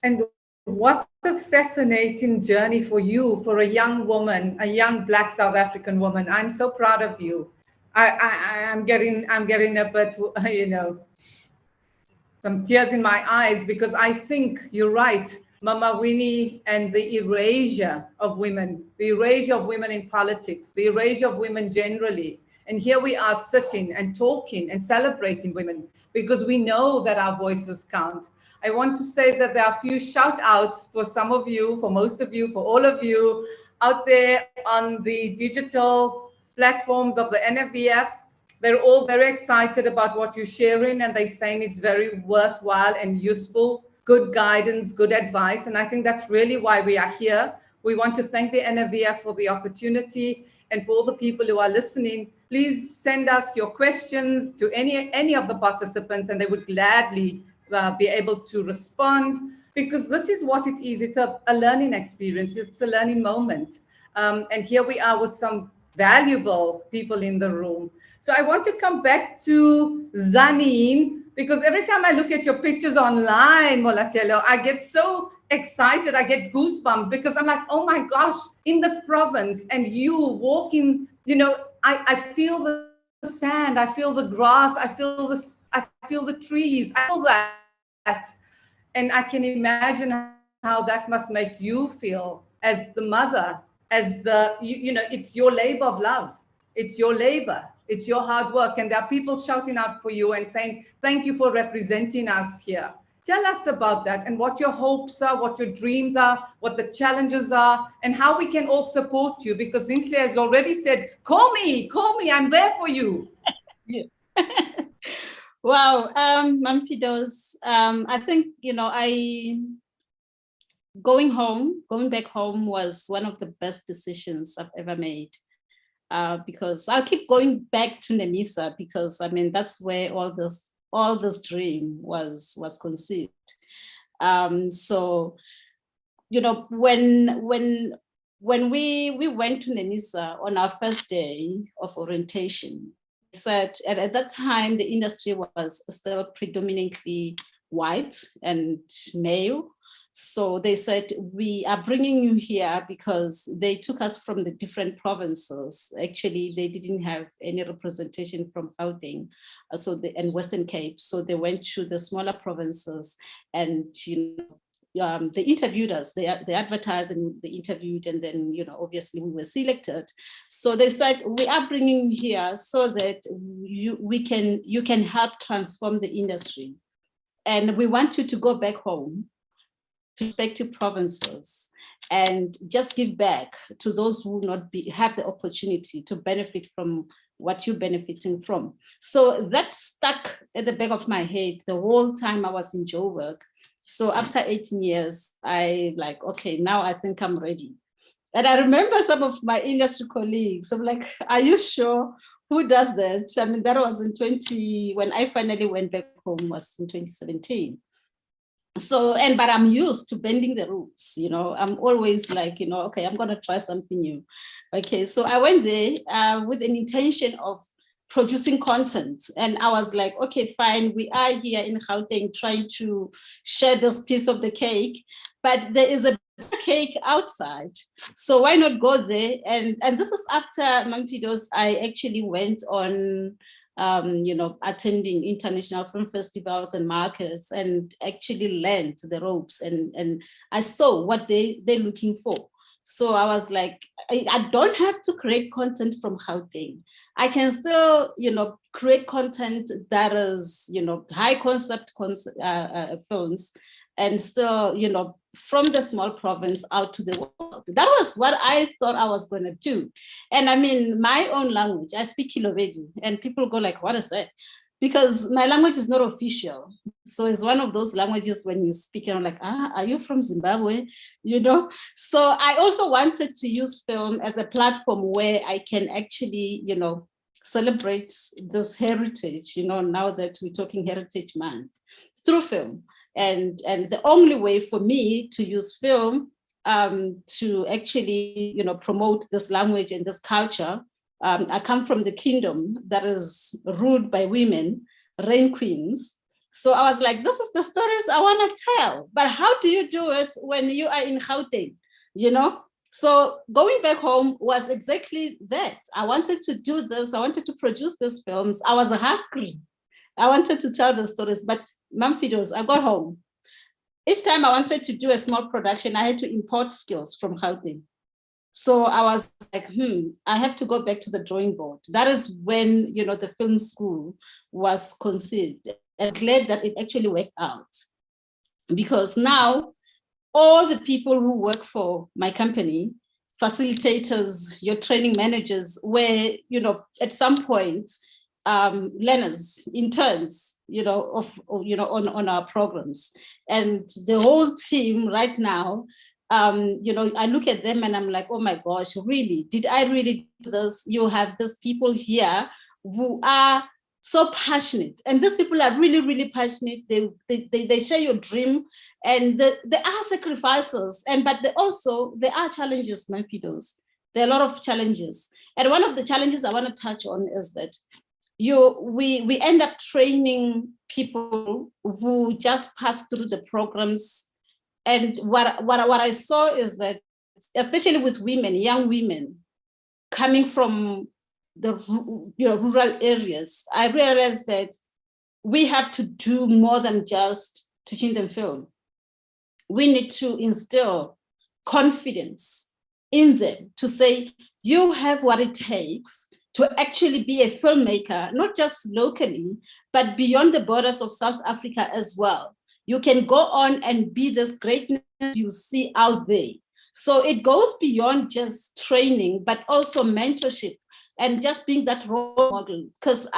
And what a fascinating journey for you, for a young woman, a young Black South African woman. I'm so proud of you. I'm getting a bit, some tears in my eyes, because I think you're right. Mama Winnie and the erasure of women in politics, the erasure of women generally. And here we are sitting and talking and celebrating women, because we know that our voices count. I want to say that there are a few shout outs for some of you, for most of you, for all of you out there on the digital platforms of the NFVF. They're all very excited about what you're sharing, and they're saying it's very worthwhile and useful, good guidance, good advice. And I think that's really why we are here. We want to thank the NFVF for the opportunity, and for all the people who are listening, please send us your questions to any of the participants, and they would gladly be able to respond, because this is what it is. It's a learning experience. It's a learning moment. And here we are with some valuable people in the room. So I want to come back to Zanine, because every time I look at your pictures online, Molatelo, I get so excited. I get goosebumps, because I'm like, oh my gosh, in this province, and you walking, you know, I feel the sand, I feel the grass, I feel the trees, I feel that. And I can imagine how that must make you feel as the mother, as the, you know, it's your labor of love. It's your labor. It's your hard work. And there are people shouting out for you and saying, thank you for representing us here. Tell us about that, and what your hopes are, what your dreams are, what the challenges are, and how we can all support you. Because Zinhle has already said, call me, I'm there for you. Yeah. Wow, Mamfidos, I think, you know, going back home was one of the best decisions I've ever made, because I'll keep going back to Nemisa, because I mean, that's where all this dream was conceived. So, you know, when we went to Nemisa on our first day of orientation, said at that time the industry was still predominantly white and male. So they said, we are bringing you here because they took us from the different provinces. Actually, they didn't have any representation from Gauteng and Western Cape. So they went to the smaller provinces, and, you know, they interviewed us, they advertised and they interviewed, and then, you know, obviously we were selected. So they said, we are bringing you here so that you can help transform the industry. And we want you to go back home to respective provinces and just give back to those who have the opportunity to benefit from what you're benefiting from. So that stuck at the back of my head the whole time I was in Joburg. So after 18 years, I like, okay, now I think I'm ready. And I remember some of my industry colleagues, I'm like, are you sure? Who does that? I mean, that was when I finally went back home was in 2017. So, but I'm used to bending the rules, you know, I'm always like, you know, okay, I'm going to try something new. Okay, so I went there with an intention of producing content. And I was like, okay, fine, we are here in Gauteng trying to share this piece of the cake, but there is a cake outside. So why not go there? And this is after Mamfidos, I actually went on you know, attending international film festivals and markets, and actually learned the ropes, and I saw what they're looking for. So I was like, I don't have to create content from Gauteng. I can still, you know, create content that is, you know, high concept films, and still, you know, from the small province out to the world. That was what I thought I was going to do. And I mean, my own language, I speak Kilovedi, and people go like, what is that? Because my language is not official. So it's one of those languages when you speak, and I'm like, are you from Zimbabwe? You know? So I also wanted to use film as a platform where I can actually, you know, celebrate this heritage, you know, now that we're talking Heritage Month, through film. And the only way for me to use film to actually, you know, promote this language and this culture. I come from the kingdom that is ruled by women, rain queens. So I was like, this is the stories I want to tell. But how do you do it when you are in Gauteng, you know? So going back home was exactly that. I wanted to do this. I wanted to produce these films. I was hungry. I wanted to tell the stories, but Mamfidos, I got home. Each time I wanted to do a small production, I had to import skills from Gauteng. So I was like, I have to go back to the drawing board. That is when, you know, the film school was conceived. And glad that it actually worked out. Because now all the people who work for my company, facilitators, your training managers, were, you know, at some point, learners, interns, you know, on our programs. And the whole team right now I look at them and I'm like, oh my gosh, really? Did I really do this? You have these people here who are so passionate. And these people are really, really passionate. They share your dream, and there are sacrifices. But there are challenges, my kiddos. There are a lot of challenges. And one of the challenges I want to touch on is that we end up training people who just pass through the programs. And what I saw is that, especially with women, young women coming from the rural areas, I realized that we have to do more than just teaching them film. We need to instill confidence in them to say, you have what it takes to actually be a filmmaker, not just locally, but beyond the borders of South Africa as well. You can go on and be this greatness you see out there. So it goes beyond just training, but also mentorship and just being that role model. Because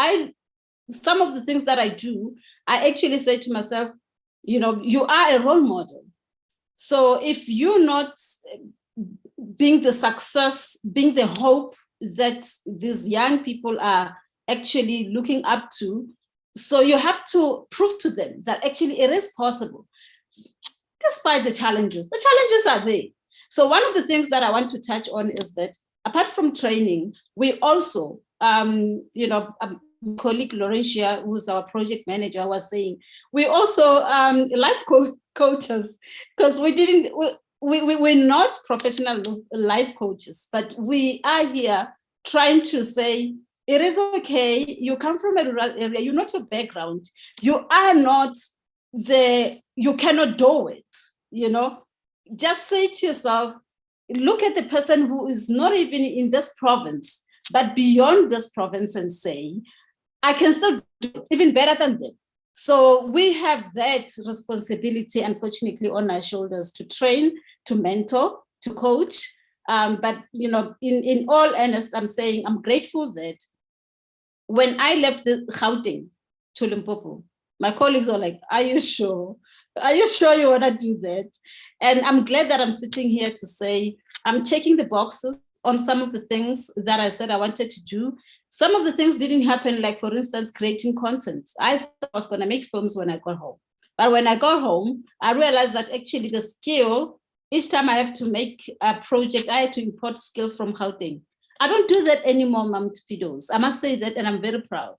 some of the things that I do, I actually say to myself, you are a role model. So if you're not being the success, being the hope that these young people are actually looking up to, so you have to prove to them that actually it is possible, despite the challenges. The challenges are there. So one of the things that I want to touch on is that apart from training, we also, colleague Laurentia, who's our project manager, was saying, we also life coaches, because we're not professional life coaches, but we are here trying to say, it is okay. You come from a rural area. You're not your background. You are not you cannot do it, Just say to yourself, look at the person who is not even in this province, but beyond this province, and say, I can still do it even better than them. So we have that responsibility, unfortunately, on our shoulders to train, to mentor, to coach. But, in all earnest, I'm saying I'm grateful that when I left the Gauteng to Limpopo, my colleagues were like, are you sure? Are you sure you want to do that? And I'm glad that I'm sitting here to say I'm checking the boxes on some of the things that I said I wanted to do. Some of the things didn't happen, like, for instance, creating content. I thought I was going to make films when I got home. But when I got home, I realized that actually the skill, each time I have to make a project, I had to import skill from Gauteng. I don't do that anymore, Mam Fidos. I must say that, and I'm very proud.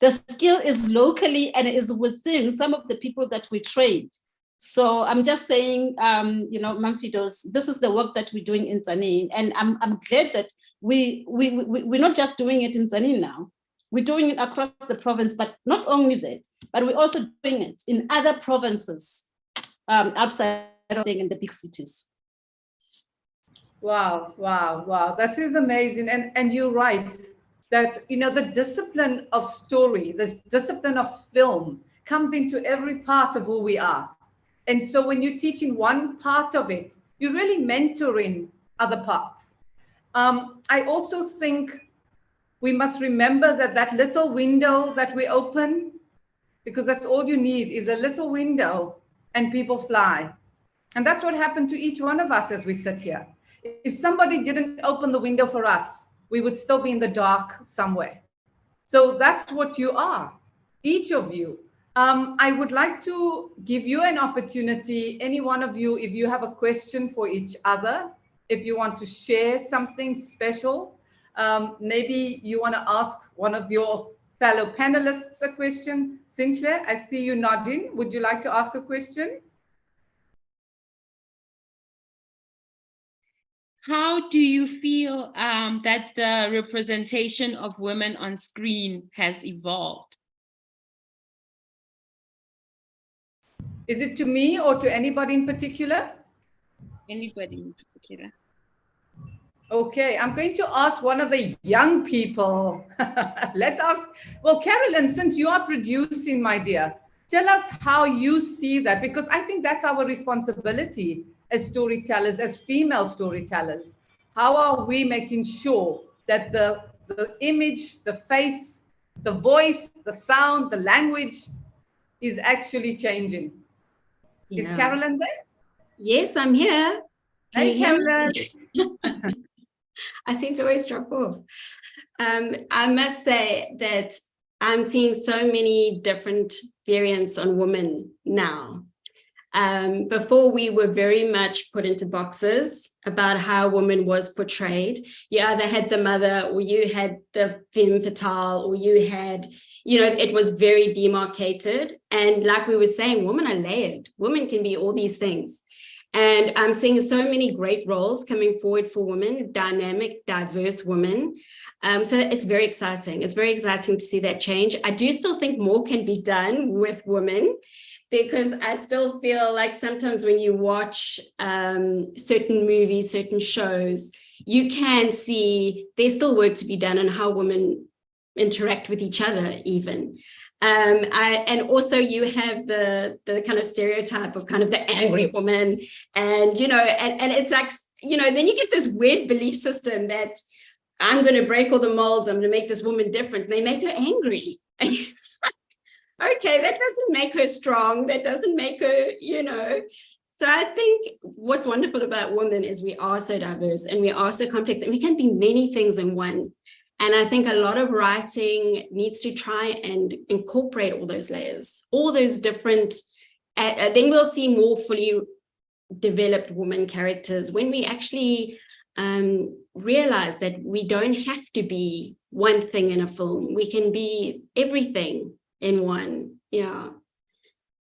The skill is locally and is within some of the people that we trained. So I'm just saying, Mam Fidos, this is the work that we're doing in Tzaneen. And I'm glad that we're not just doing it in Tzaneen now. We're doing it across the province, but not only that, but we're also doing it in other provinces outside of in the big cities. Wow. That is amazing. And you're right that, the discipline of story, the discipline of film comes into every part of who we are. And so when you're teaching one part of it, you're really mentoring other parts. I also think we must remember that little window that we open, because that's all you need is a little window and people fly. And that's what happened to each one of us as we sit here. If somebody didn't open the window for us, we would still be in the dark somewhere. So that's what you are, each of you. I would like to give you an opportunity, any one of you, if you have a question for each other, if you want to share something special, maybe you want to ask one of your fellow panelists a question. Sinclair, I see you nodding. Would you like to ask a question? How do you feel that the representation of women on screen has evolved? Is it to me or to anybody in particular? Anybody in particular. Okay, I'm going to ask one of the young people. Let's ask, well, Carolyn, since you are producing, my dear, tell us how you see that, because I think that's our responsibility as storytellers, as female storytellers. How are we making sure that the image, the face, the voice, the sound, the language is actually changing? Yeah. Is Carolyn there? Yes, I'm here. Can Hey, you hear Caroline. me? I seem to always drop off. I must say that I'm seeing so many different variants on women now. Before, we were very much put into boxes about how woman was portrayed. You either had the mother, or you had the femme fatale, or you had, it was very demarcated. And like we were saying, women are layered. Women can be all these things. And I'm seeing so many great roles coming forward for women, dynamic, diverse women. So it's very exciting. It's very exciting to see that change. I do still think more can be done with women, because I still feel like sometimes when you watch certain movies, certain shows, you can see there's still work to be done on how women interact with each other even. And also you have the kind of stereotype of kind of the angry woman, and, and it's like, then you get this weird belief system that I'm going to break all the molds, I'm going to make this woman different. They make her angry. Okay, that doesn't make her strong. That doesn't make her, So I think what's wonderful about women is we are so diverse and we are so complex, and we can be many things in one. And I think a lot of writing needs to try and incorporate all those layers, all those different, then we'll see more fully developed woman characters when we actually realize that we don't have to be one thing in a film. We can be everything in one. Yeah.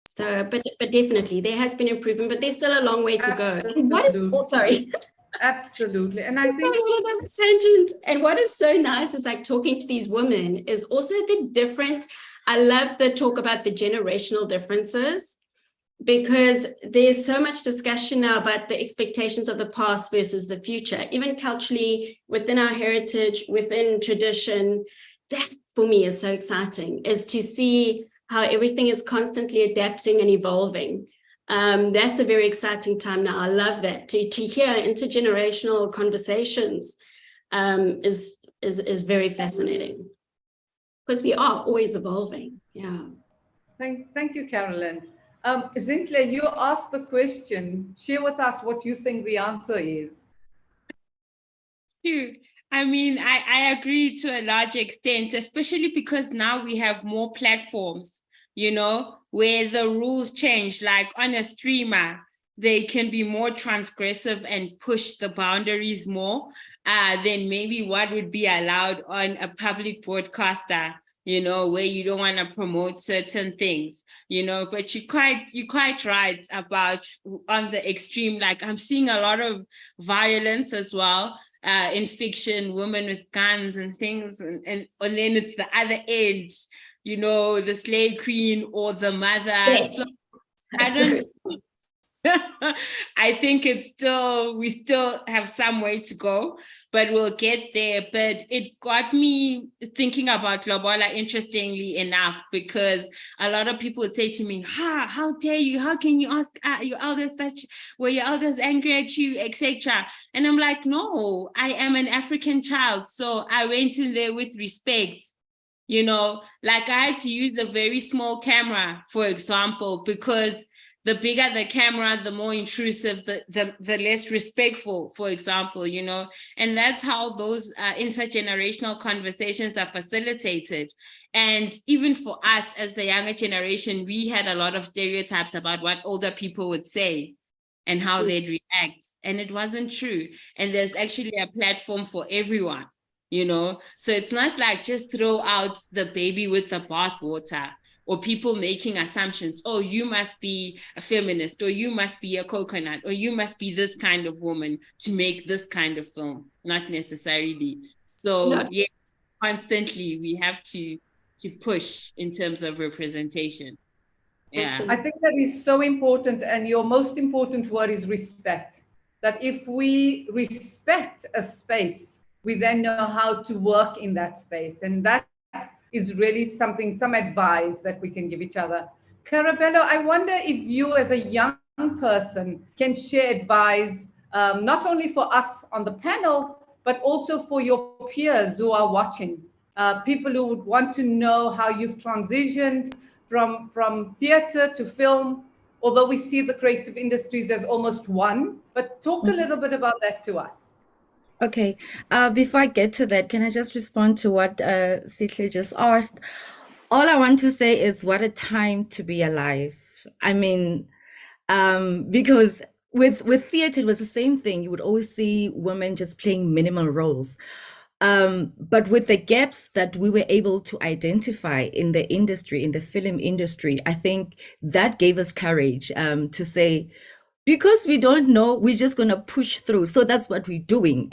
So, but definitely there has been improvement, but there's still a long way to go. And what is, sorry. Absolutely. And I Just think a little tangent. And what is so nice is like talking to these women is also the different, I love the talk about the generational differences, because there's so much discussion now about the expectations of the past versus the future, even culturally, within our heritage, within tradition. That for me is so exciting, is to see how everything is constantly adapting and evolving. That's a very exciting time now. I love that. To hear intergenerational conversations is very fascinating, because we are always evolving. Yeah. Thank you, Carolyn. Zintle, you asked the question. Share with us what you think the answer is. Sure. I mean, I agree to a large extent, especially because now we have more platforms, where the rules change. Like on a streamer, they can be more transgressive and push the boundaries more than maybe what would be allowed on a public broadcaster, where you don't want to promote certain things, but you're quite right about on the extreme. Like I'm seeing a lot of violence as well. In fiction, women with guns and things, and then it's the other end, the slave queen or the mother. Yes. So I don't. I think we still have some way to go, but we'll get there. But it got me thinking about Lobola, interestingly enough, because a lot of people would say to me, how dare you? How can you ask your elders were your elders angry at you, etc.? And I'm like, no, I am an African child. So I went in there with respect. Like I had to use a very small camera, for example, because the bigger the camera, the more intrusive, the less respectful, for example, and that's how those intergenerational conversations are facilitated. And even for us as the younger generation, we had a lot of stereotypes about what older people would say and how they'd react. And it wasn't true. And there's actually a platform for everyone, So it's not like just throw out the baby with the bathwater, or people making assumptions. Oh, you must be a feminist, or you must be a coconut, or you must be this kind of woman to make this kind of film. Not necessarily. So yeah, constantly we have to push in terms of representation. Yeah. I think that is so important. And your most important word is respect. That if we respect a space, we then know how to work in that space. And that is really some advice that we can give each other. Carabello, I wonder if you as a young person can share advice, not only for us on the panel, but also for your peers who are watching, people who would want to know how you've transitioned from theater to film. although we see the creative industries as almost one. But talk a little bit about that to us. Okay, before I get to that, can I just respond to what Sihle just asked? All I want to say is what a time to be alive. I mean, because with theater, it was the same thing. You would always see women just playing minimal roles. But with the gaps that we were able to identify in the industry, in the film industry, I think that gave us courage to say, because we don't know, we're just going to push through. So that's what we're doing.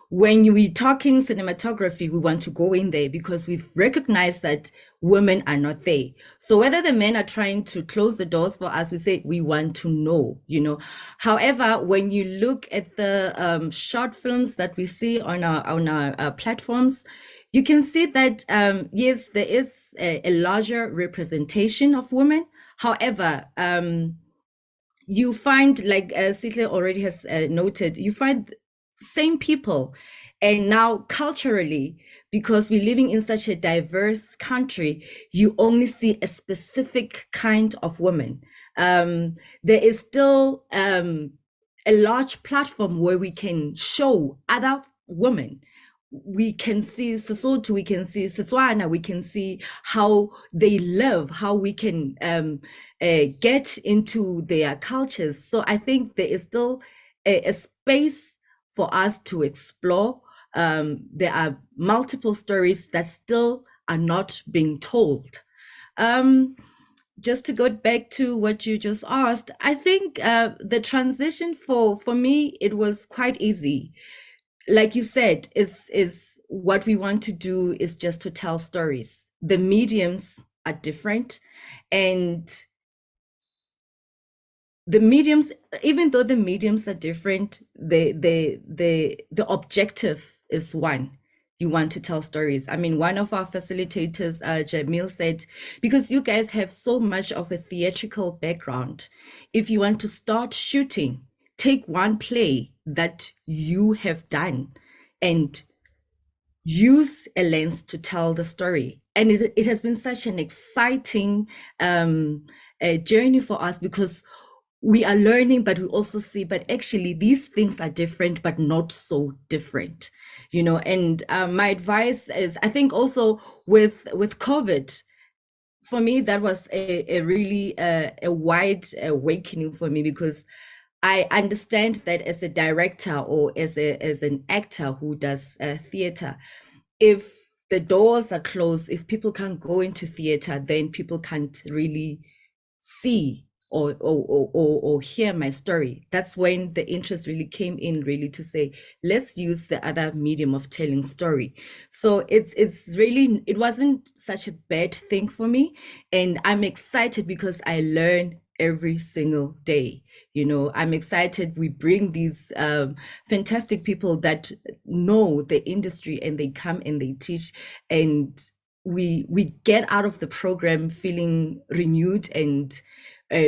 When we're talking cinematography, we want to go in there because we've recognized that women are not there. So whether the men are trying to close the doors for us, we say we want to know, you know. However, when you look at the short films that we see on our platforms, you can see that yes, there is a larger representation of women. However, you find, like Sihle already has noted, you find same people. And now culturally, because we're living in such a diverse country, you only see a specific kind of woman. There is still a large platform where we can show other women. We can see Sesotho, we can see Setswana, we can see how they live, how we can get into their cultures. So I think there is still a space for us to explore. There are multiple stories that still are not being told. Just to go back to what you just asked, I think the transition for me, it was quite easy. Like you said, is what we want to do is just to tell stories. The mediums are different, and the mediums, even though the mediums are different, the objective is one. You want to tell stories. I mean, one of our facilitators, Jamil, said, because you guys have so much of a theatrical background, if you want to start shooting, take one play that you have done and use a lens to tell the story. And it has been such an exciting journey for us, because we are learning, but we also see, but actually these things are different, but not so different, you know. And my advice is, I think also with COVID, for me, that was a really a wide awakening for me, because I understand that as a director or as an actor who does theater, if the doors are closed, if people can't go into theater, then people can't really see or hear my story. That's when the interest really came in, really to say, let's use the other medium of telling story. So it's really, it wasn't such a bad thing for me. And I'm excited because I learn every single day. You know, I'm excited we bring these fantastic people that know the industry, and they come and they teach, and we get out of the program feeling renewed and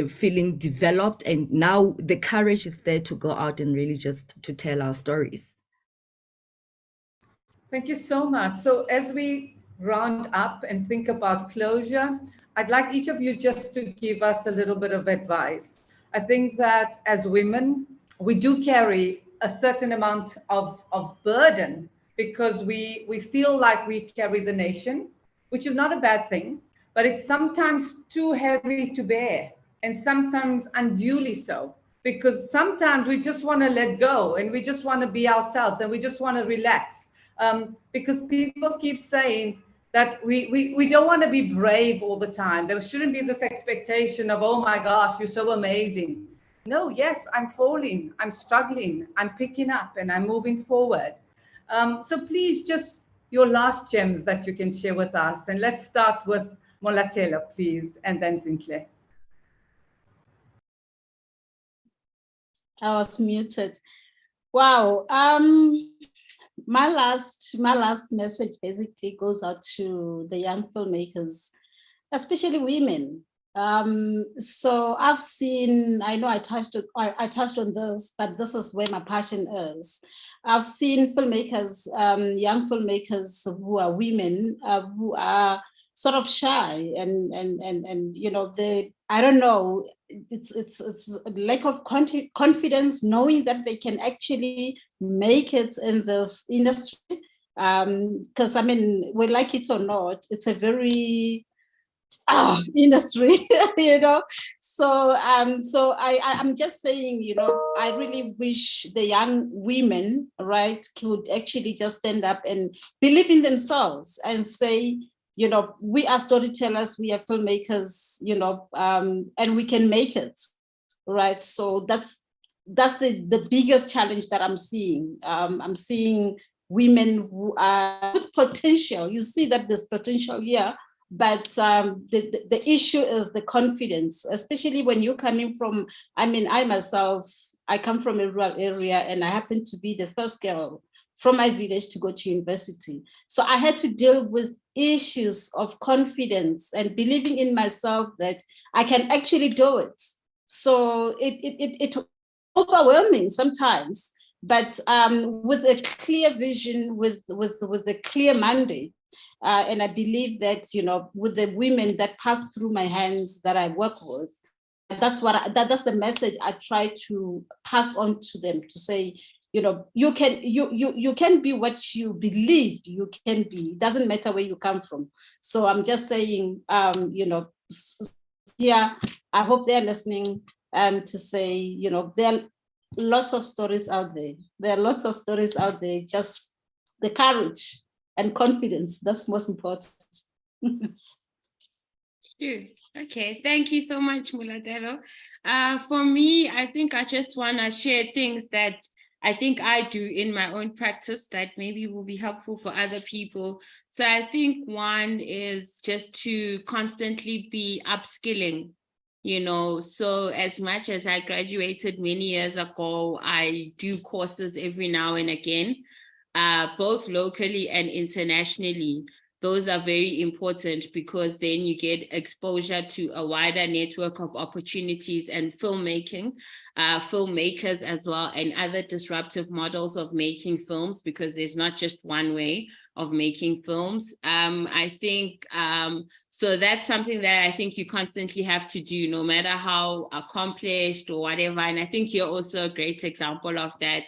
feeling developed, and now the courage is there to go out and really just to tell our stories. Thank you so much. So as we round up and think about closure, I'd like each of you just to give us a little bit of advice. I think that as women, we do carry a certain amount of burden, because we feel like we carry the nation, which is not a bad thing, but it's sometimes too heavy to bear, and sometimes unduly so, because sometimes we just want to let go, and we just want to be ourselves, and we just want to relax. Because people keep saying that we don't want to be brave all the time. There shouldn't be this expectation of, oh my gosh, you're so amazing. No, yes, I'm falling, I'm struggling, I'm picking up, and I'm moving forward. So please, just your last gems that you can share with us. And let's start with Molatelo, please, and then Zinhle. I was muted. Wow. My last message basically goes out to the young filmmakers, especially women. So I've seen, I know I touched on this, but this is where my passion is. I've seen filmmakers, young filmmakers who are women, who are sort of shy, and you know, I don't know, it's a lack of confidence, knowing that they can actually make it in this industry. Because I mean, we like it or not, it's a very industry, you know. So I'm just saying, you know, I really wish the young women, right, could actually just stand up and believe in themselves and say, you know, we are storytellers, we are filmmakers, you know, and we can make it, right? So that's the biggest challenge that I'm seeing. I'm seeing women who are with potential. You see that there's potential here, but the issue is the confidence, especially when you're coming from, I mean, I myself, I come from a rural area, and I happen to be the first girl from my village to go to university. So I had to deal with issues of confidence and believing in myself that I can actually do it. So it overwhelming sometimes, but with a clear vision, with a clear mandate. And I believe that, you know, with the women that pass through my hands that I work with, that's that's the message I try to pass on to them, to say, you know, you can be what you believe you can be. It doesn't matter where you come from. So I'm just saying, you know, yeah, I hope they're listening, to say, you know, there are lots of stories out there. There are lots of stories out there. Just the courage and confidence, that's most important. Sure. Okay, thank you so much, Muladelo. For me, I think I just want to share things that I think I do in my own practice that maybe will be helpful for other people. So I think one is just to constantly be upskilling, you know. So as much as I graduated many years ago, I do courses every now and again, both locally and internationally. Those are very important because then you get exposure to a wider network of opportunities and filmmakers as well, and other disruptive models of making films, because there's not just one way of making films. I think, so that's something that I think you constantly have to do, no matter how accomplished or whatever. And I think you're also a great example of that.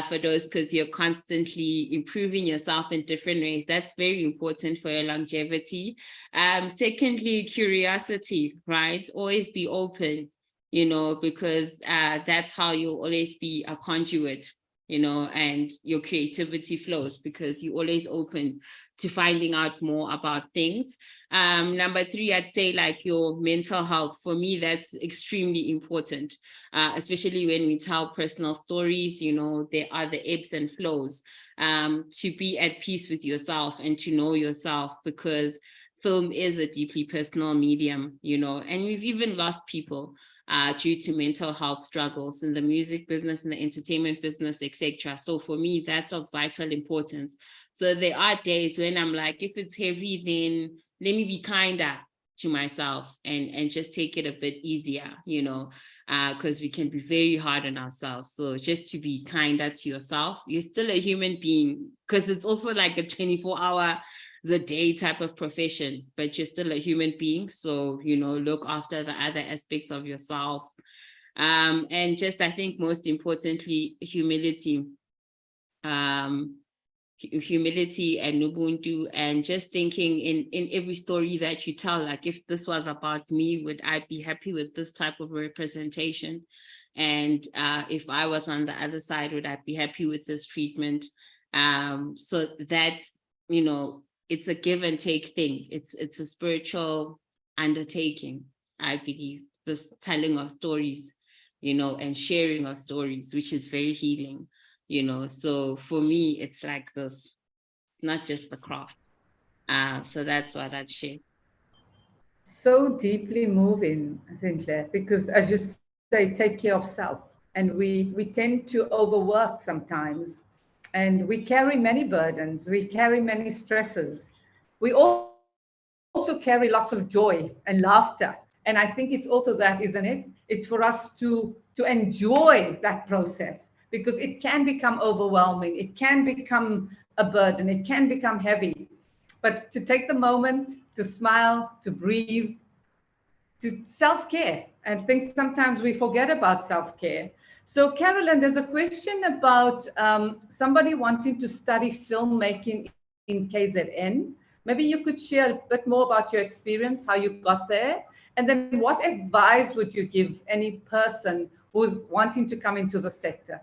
For those, because you're constantly improving yourself in different ways. That's very important for your longevity. Secondly, curiosity, right? Always be open, you know, because that's how you'll always be a conduit, you know, and your creativity flows because you're always open to finding out more about things. Number three, I'd say like your mental health. For me, that's extremely important, especially when we tell personal stories, you know, there are the ebbs and flows, to be at peace with yourself and to know yourself, because film is a deeply personal medium, you know, and we've even lost people due to mental health struggles in the music business, in the entertainment business, etc. So for me, that's of vital importance. So there are days when I'm like, if it's heavy, then let me be kinder to myself and just take it a bit easier, you know, because we can be very hard on ourselves. So just to be kinder to yourself. You're still a human being, because it's also like a 24-hour a day type of profession, but you're still a human being. So, you know, look after the other aspects of yourself. And just, I think most importantly, humility. Humility and Ubuntu, and just thinking in every story that you tell, like, if this was about me, would I be happy with this type of representation? And if I was on the other side, would I be happy with this treatment? So that, you know, it's a give and take thing. It's a spiritual undertaking, I believe, this telling of stories, you know, and sharing of stories, which is very healing. You know, so for me, it's like this, not just the craft. So that's what I'd share. So deeply moving, Sinclair, because as you say, take care of self. And we tend to overwork sometimes. And we carry many burdens. We carry many stresses. We also carry lots of joy and laughter. And I think it's also that, isn't it? It's for us to enjoy that process, because it can become overwhelming. It can become a burden. It can become heavy. But to take the moment to smile, to breathe, to self-care. and think sometimes we forget about self-care. So Carolyn, there's a question about somebody wanting to study filmmaking in KZN. Maybe you could share a bit more about your experience, how you got there, and then what advice would you give any person who's wanting to come into the sector?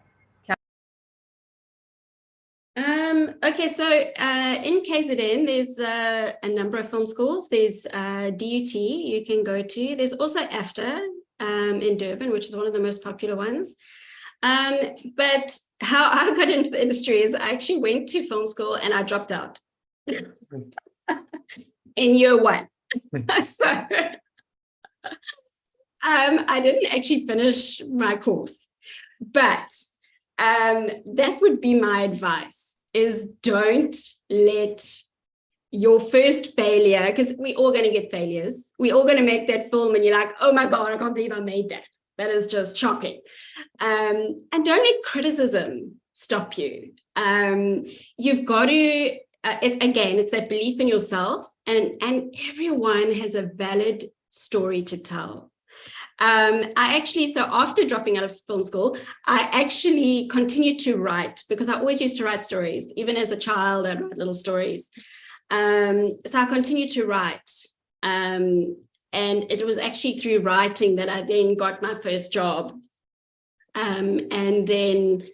Okay, so in KZN, there's a number of film schools. There's DUT you can go to. There's also AFTA in Durban, which is one of the most popular ones. But how I got into the industry is I actually went to film school and I dropped out in year one. So I didn't actually finish my course, but that would be my advice, is don't let your first failure, because we're all going to get failures. We're all going to make that film and you're like, oh my God, I can't believe I made that. That is just shocking. And don't let criticism stop you. You've got to, it's that belief in yourself, and everyone has a valid story to tell. So after dropping out of film school, I actually continued to write, because I always used to write stories. Even as a child, I'd write little stories. So I continued to write. And it was actually through writing that I then got my first job. And then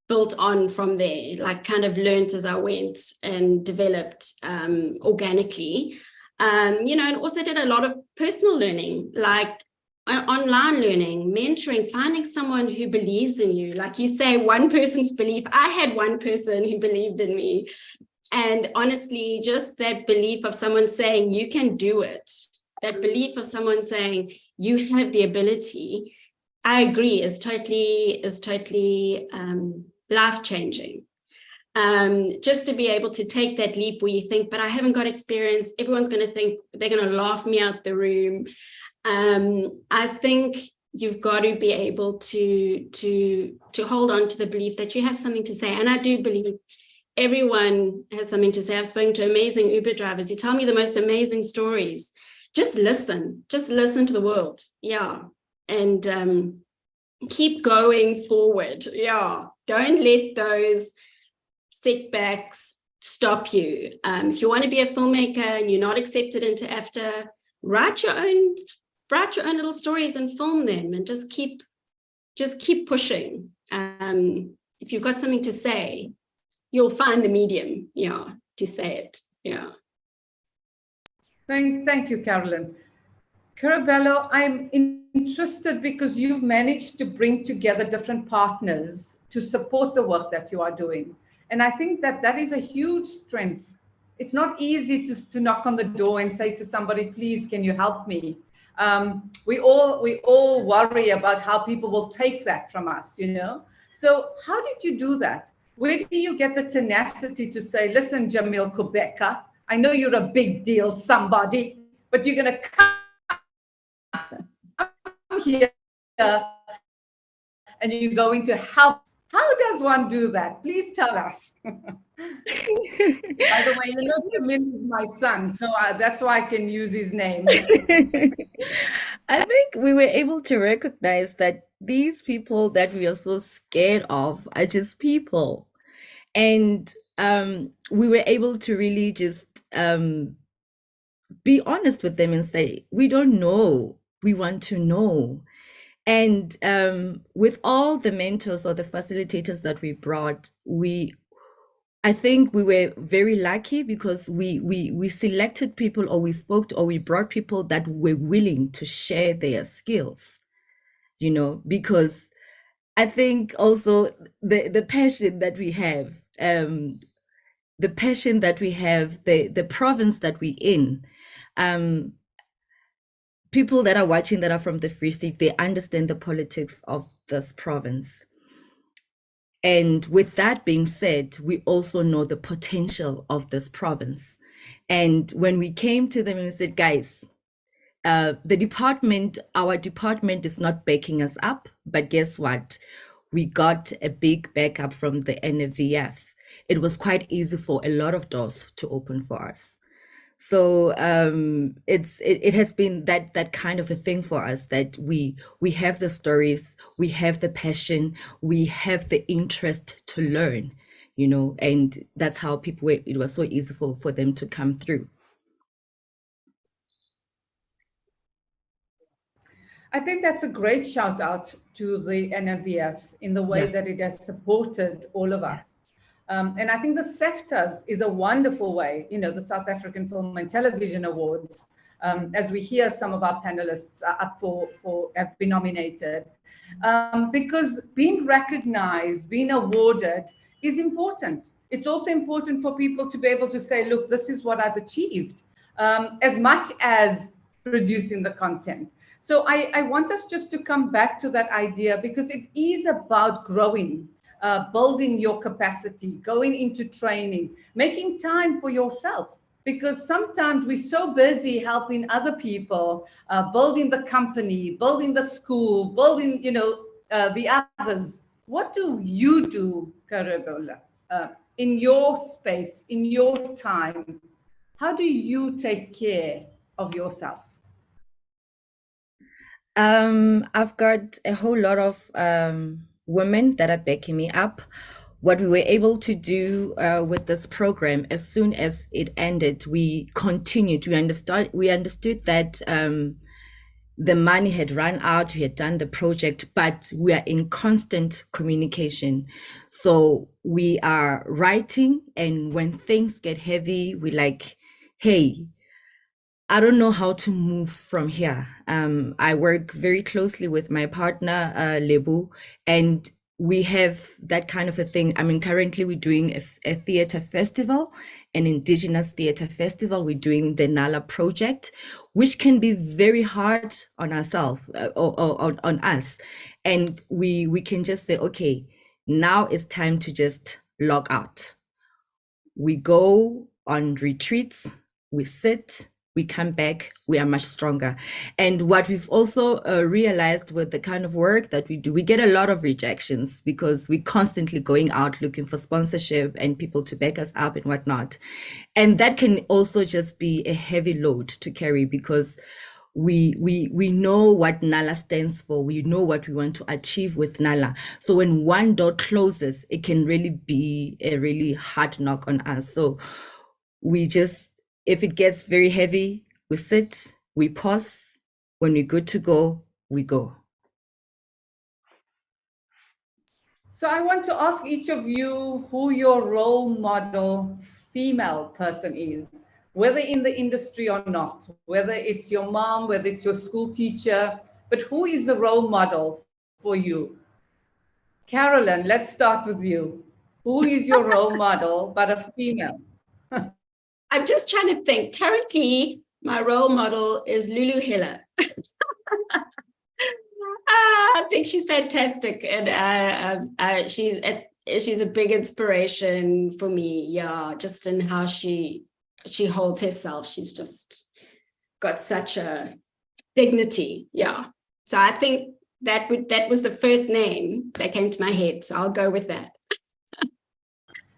built on from there, like kind of learned as I went and developed organically. And also did a lot of personal learning, like online learning, mentoring, finding someone who believes in you. Like you say, one person's belief. I had one person who believed in me. And honestly, just that belief of someone saying you can do it, that belief of someone saying you have the ability, I agree, is totally life-changing. Just to be able to take that leap where you think, but I haven't got experience, everyone's going to think, they're going to laugh me out the room. I think you've got to be able to hold on to the belief that you have something to say. And I do believe everyone has something to say. I've spoken to amazing Uber drivers. You tell me the most amazing stories. Just listen to the world. Yeah. And keep going forward. Yeah. Don't let those setbacks stop you. If you want to be a filmmaker and you're not accepted into AFTA, write your own little stories and film them, and just keep pushing. If you've got something to say, you'll find the medium, to say it. Yeah. Thank you, Carolyn. Carabello, I'm interested because you've managed to bring together different partners to support the work that you are doing. And I think that is a huge strength. It's not easy to knock on the door and say to somebody, please, can you help me? We all worry about how people will take that from us, So how did you do that? Where do you get the tenacity to say, listen, Jamil Kubeka, I know you're a big deal, somebody, but you're going to come here and you're going to help. How does one do that? Please tell us. By the way, Jamil is my son, so that's why I can use his name. I think we were able to recognize that these people that we are so scared of are just people. And we were able to really just be honest with them and say, we don't know, we want to know. And with all the mentors or the facilitators that we brought, I think we were very lucky because we selected people, or we spoke to, or we brought people that were willing to share their skills, because I think also the passion that we have, the province that we're in, people that are watching that are from the Free State, they understand the politics of this province. And with that being said, we also know the potential of this province. And when we came to them and said, guys, our department is not backing us up, but guess what? We got a big backup from the NFVF. It was quite easy for a lot of doors to open for us. So it has been that kind of a thing for us, that we have the stories, we have the passion, we have the interest to learn, you know, and that's how people were, it was so easy for them to come through. I think that's a great shout out to the NFVF in the way that it has supported all of us. And I think the SEFTAs is a wonderful way, you know, the South African Film and Television Awards, as we hear some of our panelists are up have been nominated, because being recognized, being awarded is important. It's also important for people to be able to say, look, this is what I've achieved, as much as producing the content. So I want us just to come back to that idea, because it is about growing, building your capacity, going into training, making time for yourself. Because sometimes we're so busy helping other people, building the company, building the school, building, you know, the others. What do you do, Karebola, in your space, in your time? How do you take care of yourself? I've got a whole lot of women that are backing me up. What we were able to do with this program, as soon as it ended, we continued. We understood that the money had run out. We had done the project, but we are in constant communication. So we are writing, and when things get heavy, we're like, hey, I don't know how to move from here. I work very closely with my partner, Lebu, and we have that kind of a thing. I mean, currently we're doing a theater festival, an indigenous theater festival. We're doing the Nala project, which can be very hard on ourselves, or on us. And we can just say, okay, now it's time to just log out. We go on retreats, we sit, we come back, we are much stronger. And what we've also realized with the kind of work that we do, we get a lot of rejections because we're constantly going out looking for sponsorship and people to back us up and whatnot. And that can also just be a heavy load to carry, because we know what Nala stands for. We know what we want to achieve with Nala. So when one door closes, it can really be a really hard knock on us. So we just, if it gets very heavy, we sit, we pause. When we're good to go, we go. So I want to ask each of you who your role model female person is, whether in the industry or not, whether it's your mom, whether it's your school teacher, but who is the role model for you? Carolyn, let's start with you. Who is your role model, but a female? I'm just trying to think. Currently, my role model is Lulu Hiller. I think she's fantastic, and she's a big inspiration for me. Yeah, just in how she holds herself. She's just got such a dignity. Yeah. So I think that was the first name that came to my head. So I'll go with that.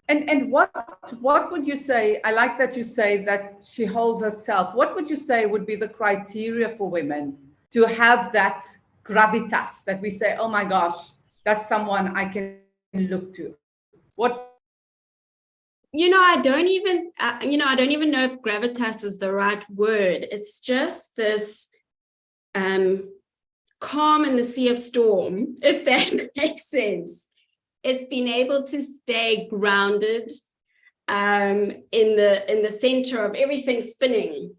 And what would you say? I like that you say that she holds herself. What would you say would be the criteria for women to have that gravitas that we say, oh my gosh, that's someone I can look to? What? I don't even know if gravitas is the right word. It's just this calm in the sea of storm, if that makes sense. It's been able to stay grounded in the center of everything spinning,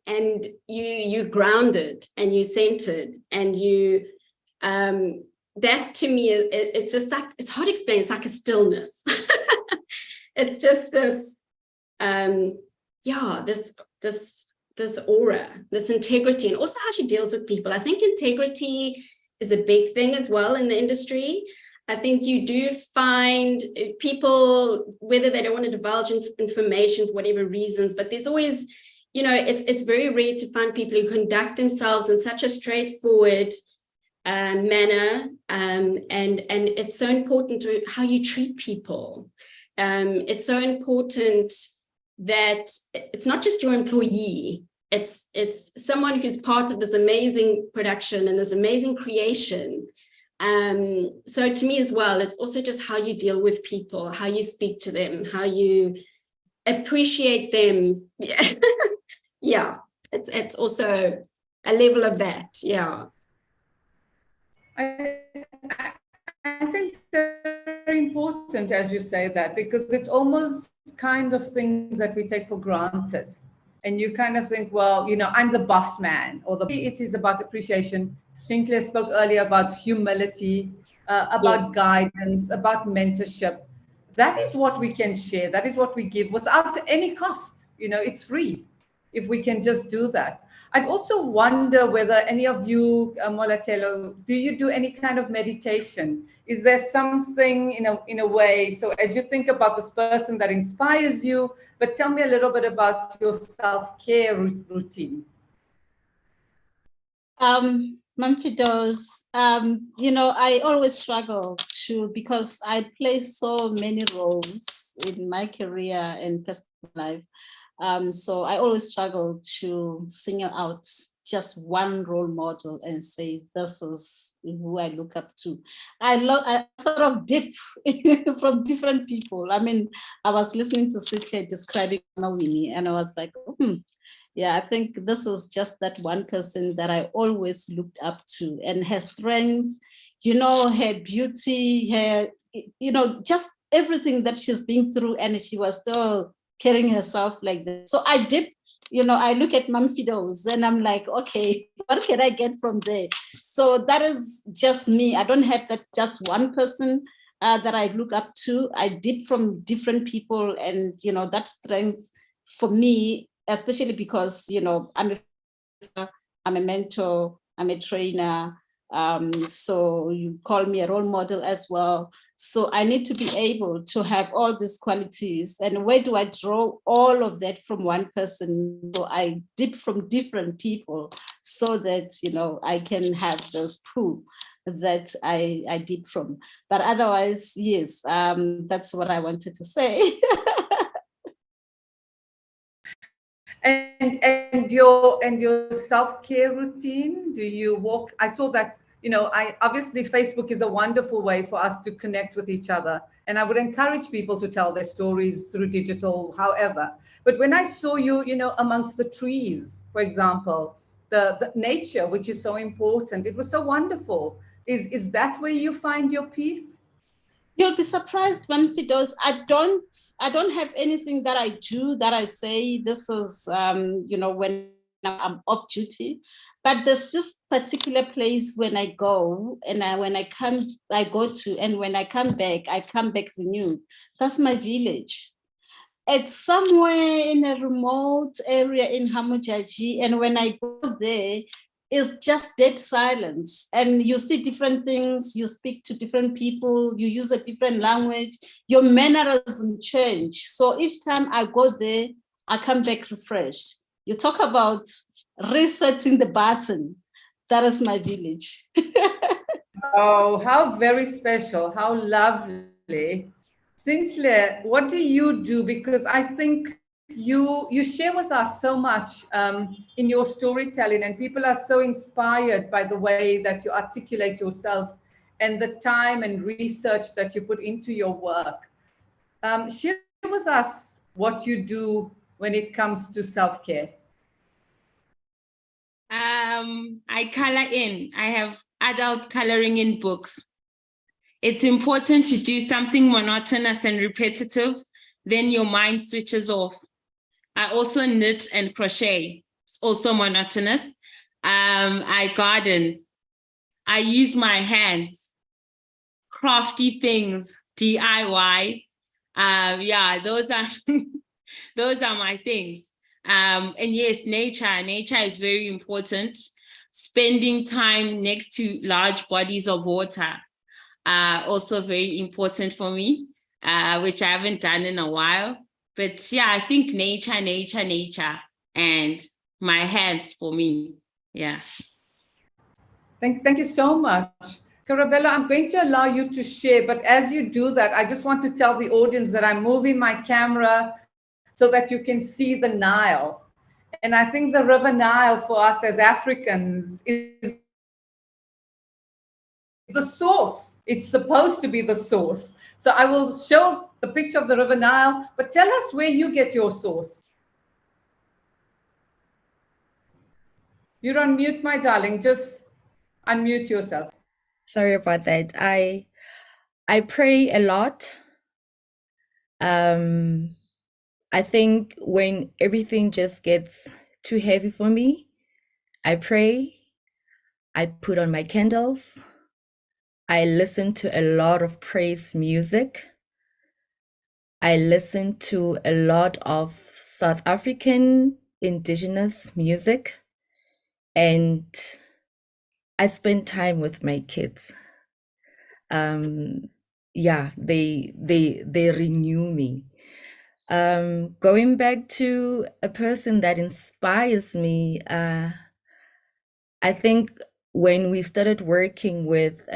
and you grounded and you centered, and you that to me, it's just like, it's hard to explain. It's like a stillness. It's just this this aura, this integrity, and also how she deals with people. I think integrity is a big thing as well in the industry. I think you do find people, whether they don't want to divulge information for whatever reasons, but there's always, it's very rare to find people who conduct themselves in such a straightforward manner. And it's so important to how you treat people. It's so important that it's not just your employee, it's someone who's part of this amazing production and this amazing creation. So to me as well, it's also just how you deal with people, how you speak to them, how you appreciate them. Yeah, it's also a level of that. Yeah. I think very important as you say that, because it's almost kind of things that we take for granted. And you kind of think, well, you know, I'm the boss man, or it is about appreciation. Sinclair spoke earlier about humility, about guidance, about mentorship. That is what we can share. That is what we give without any cost. You know, it's free if we can just do that. I'd also wonder whether any of you, Molatelo, do you do any kind of meditation? Is there something in a way, so as you think about this person that inspires you, but tell me a little bit about your self-care routine. Memphidos, you know, I always struggle because I play so many roles in my career and personal life. So I always struggle to single out just one role model and say, this is who I look up to. I sort of dip from different people. I mean, I was listening to Sitley describing Mawini, and I was like, yeah, I think this is just that one person that I always looked up to, and her strength, you know, her beauty, her, you know, just everything that she's been through, and she was still carrying herself like this. So I dip, you know, I look at Memphidos and I'm like, okay, what can I get from there? So that is just me. I don't have that just one person that I look up to. I dip from different people, and, you know, that strength for me, especially because, you know, I'm a mentor, I'm a trainer. So you call me a role model as well. So I need to be able to have all these qualities. And where do I draw all of that from one person? So I dip from different people so that, you know, I can have this pool that I dip from. But otherwise, yes, that's what I wanted to say. And your self-care routine, do you walk? I saw that, you know, obviously Facebook is a wonderful way for us to connect with each other, and I would encourage people to tell their stories through digital, however. But when I saw you, you know, amongst the trees, for example, the nature, which is so important, it was so wonderful. Is that where you find your peace? You'll be surprised, Memphidos. I don't have anything that I do that I say this is, you know, when I'm off duty. But there's this particular place when I go, and when I go to, and when I come back renewed. That's my village. It's somewhere in a remote area in Hamujaji, and when I go there, it's just dead silence, and you see different things, you speak to different people, you use a different language, your mannerism change. So each time I go there, I come back refreshed. You talk about resetting the button. That is my village. Oh, how very special, how lovely. Sinclair, what do you do? Because I think you share with us so much in your storytelling, and people are so inspired by the way that you articulate yourself and the time and research that you put into your work. Share with us what you do when it comes to self-care. I color in. I have adult coloring in books. It's important to do something monotonous and repetitive, then your mind switches off. I also knit and crochet. It's also monotonous. I garden. I use my hands, crafty things, DIY. Yeah, those are those are my things. And yes, nature is very important. Spending time next to large bodies of water, also very important for me, which I haven't done in a while. But yeah, I think nature, and my hands for me. Yeah. Thank you so much. Carabella, I'm going to allow you to share, but as you do that, I just want to tell the audience that I'm moving my camera so that you can see the Nile. And I think the River Nile for us as Africans is the source. It's supposed to be the source. So I will show the picture of the River Nile, but tell us where you get your source. You're on mute, my darling. Just unmute yourself. Sorry about that. I pray a lot. I think when everything just gets too heavy for me, I pray. I put on my candles. I listen to a lot of praise music. I listen to a lot of South African indigenous music, and I spend time with my kids. Yeah, they renew me. Going back to a person that inspires me, I think when we started working with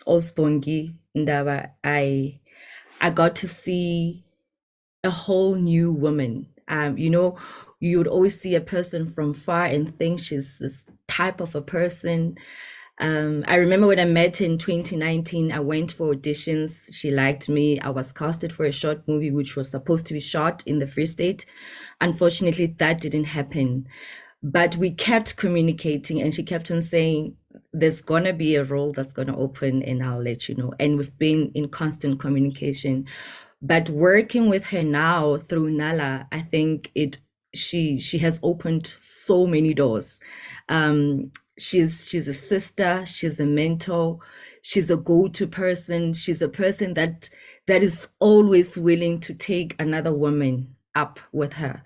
Osbongi Ndaba, I got to see a whole new woman. You know, you would always see a person from far and think she's this type of a person. I remember when I met her in 2019, I went for auditions. She liked me. I was casted for a short movie, which was supposed to be shot in the Free State. Unfortunately, that didn't happen. But we kept communicating, and she kept on saying, there's going to be a role that's going to open, and I'll let you know. And we've been in constant communication. But working with her now through Nala, I think she has opened so many doors. She's a sister, she's a mentor, she's a go-to person, she's a person that is always willing to take another woman up with her.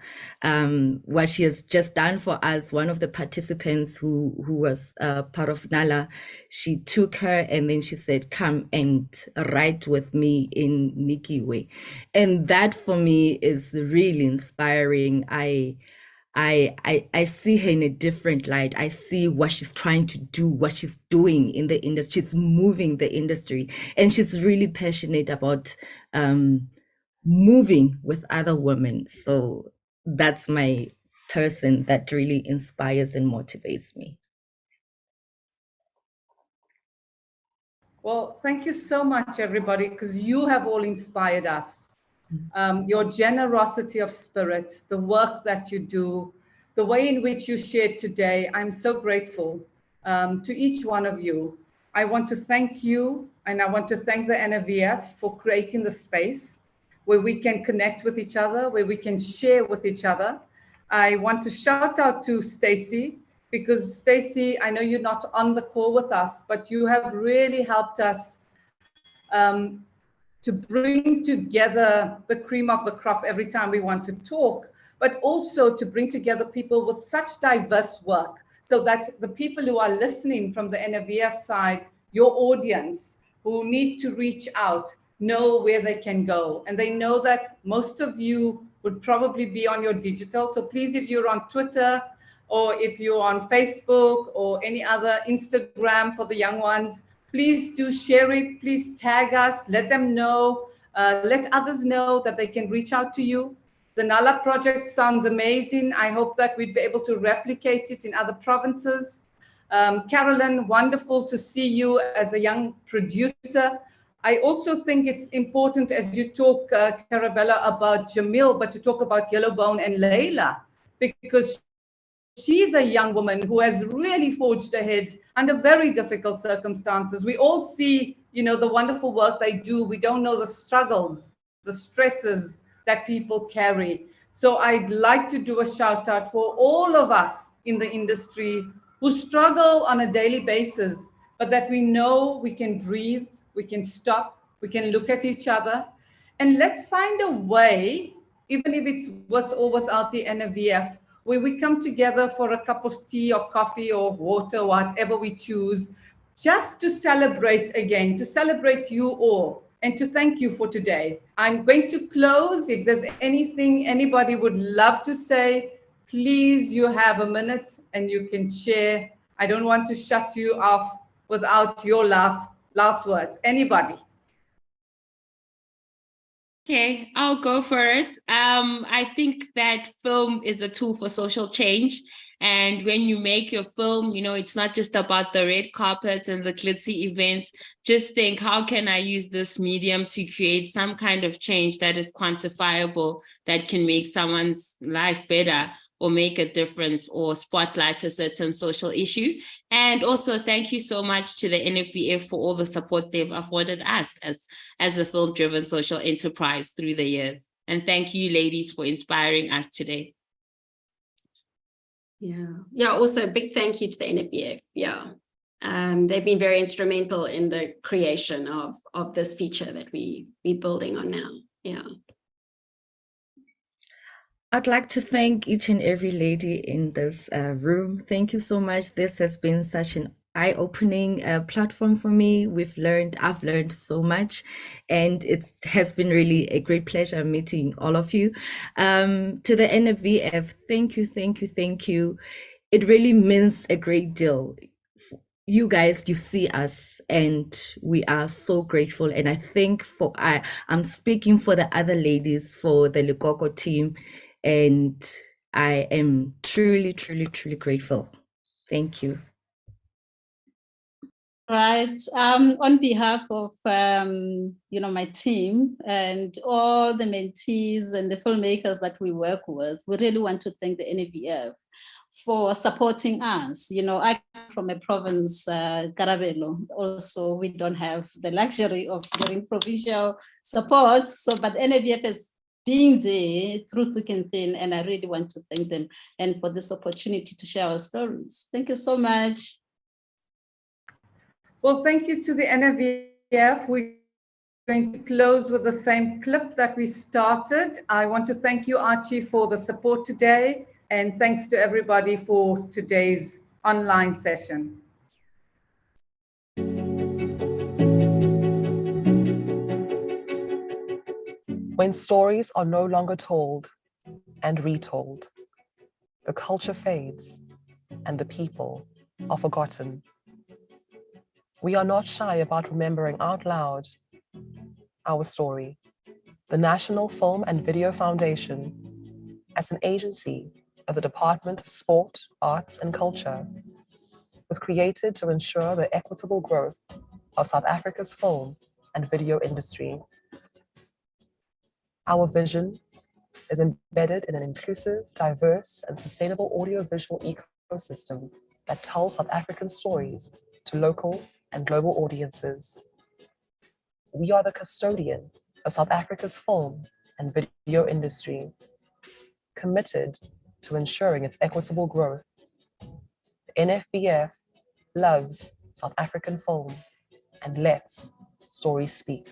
What she has just done for us, one of the participants who was part of Nala, she took her and then she said, come and write with me in Nikiwe. And that for me is really inspiring. I see her in a different light. I see what she's trying to do, what she's doing in the industry. She's moving the industry, and she's really passionate about moving with other women. So that's my person that really inspires and motivates me. Well, thank you so much, everybody, because you have all inspired us. Your generosity of spirit, the work that you do, the way in which you shared today, I'm so grateful to each one of you. I want to thank you, and I want to thank the NFVF for creating the space where we can connect with each other, where we can share with each other. I want to shout out to Stacey, because Stacey, I know you're not on the call with us, but you have really helped us to bring together the cream of the crop every time we want to talk, but also to bring together people with such diverse work, so that the people who are listening from the NFVF side, your audience who need to reach out, know where they can go. And they know that most of you would probably be on your digital. So please, if you're on Twitter, or if you're on Facebook or any other Instagram for the young ones, please do share it. Please tag us, let them know, let others know that they can reach out to you. The Nala project sounds amazing. I hope that we'd be able to replicate it in other provinces. Carolyn, wonderful to see you as a young producer. I also think it's important, as you talk, Carabella, about Jamil, but to talk about Yellowbone and Layla, because she's a young woman who has really forged ahead under very difficult circumstances. We all see, you know, the wonderful work they do. We don't know the struggles, the stresses that people carry. So I'd like to do a shout out for all of us in the industry who struggle on a daily basis, but that we know we can breathe, we can stop, we can look at each other, and let's find a way, even if it's with or without the NFVF, where we come together for a cup of tea or coffee or water, whatever we choose, just to celebrate again, to celebrate you all, and to thank you for today. I'm going to close. If there's anything anybody would love to say, please, you have a minute and you can share. I don't want to shut you off without your last words. Anybody? Okay, I'll go for it. I think that film is a tool for social change. And when you make your film, it's not just about the red carpets and the glitzy events. Just think, how can I use this medium to create some kind of change that is quantifiable, that can make someone's life better, or make a difference, or spotlight a certain social issue. And also, thank you so much to the NFVF for all the support they've afforded us as a film-driven social enterprise through the years. And thank you, ladies, for inspiring us today. Yeah. Also a big thank you to the NFVF. Yeah. They've been very instrumental in the creation of this feature that we're building on now. Yeah. I'd like to thank each and every lady in this room. Thank you so much. This has been such an eye-opening platform for me. I've learned so much, and it has been really a great pleasure meeting all of you. To the NFVF, thank you. It really means a great deal. You guys, you see us, and we are so grateful. And I think I'm speaking for the other ladies, for the Lekoko team, and I am truly grateful. Thank you. Right. On behalf of my team and all the mentees and the filmmakers that we work with, we really want to thank the NFVF for supporting us. I come from a province, Karabelo. Also, we don't have the luxury of getting provincial support. But NFVF is being there through thick and thin, and I really want to thank them and for this opportunity to share our stories. Thank you so much. Well, thank you to the NFVF. We're going to close with the same clip that we started. I want to thank you, Archie, for the support today, and thanks to everybody for today's online session. When stories are no longer told and retold, the culture fades and the people are forgotten. We are not shy about remembering out loud our story. The National Film and Video Foundation, as an agency of the Department of Sport, Arts and Culture, was created to ensure the equitable growth of South Africa's film and video industry. Our vision is embedded in an inclusive, diverse, and sustainable audiovisual ecosystem that tells South African stories to local and global audiences. We are the custodian of South Africa's film and video industry, committed to ensuring its equitable growth. The NFVF loves South African film and lets stories speak.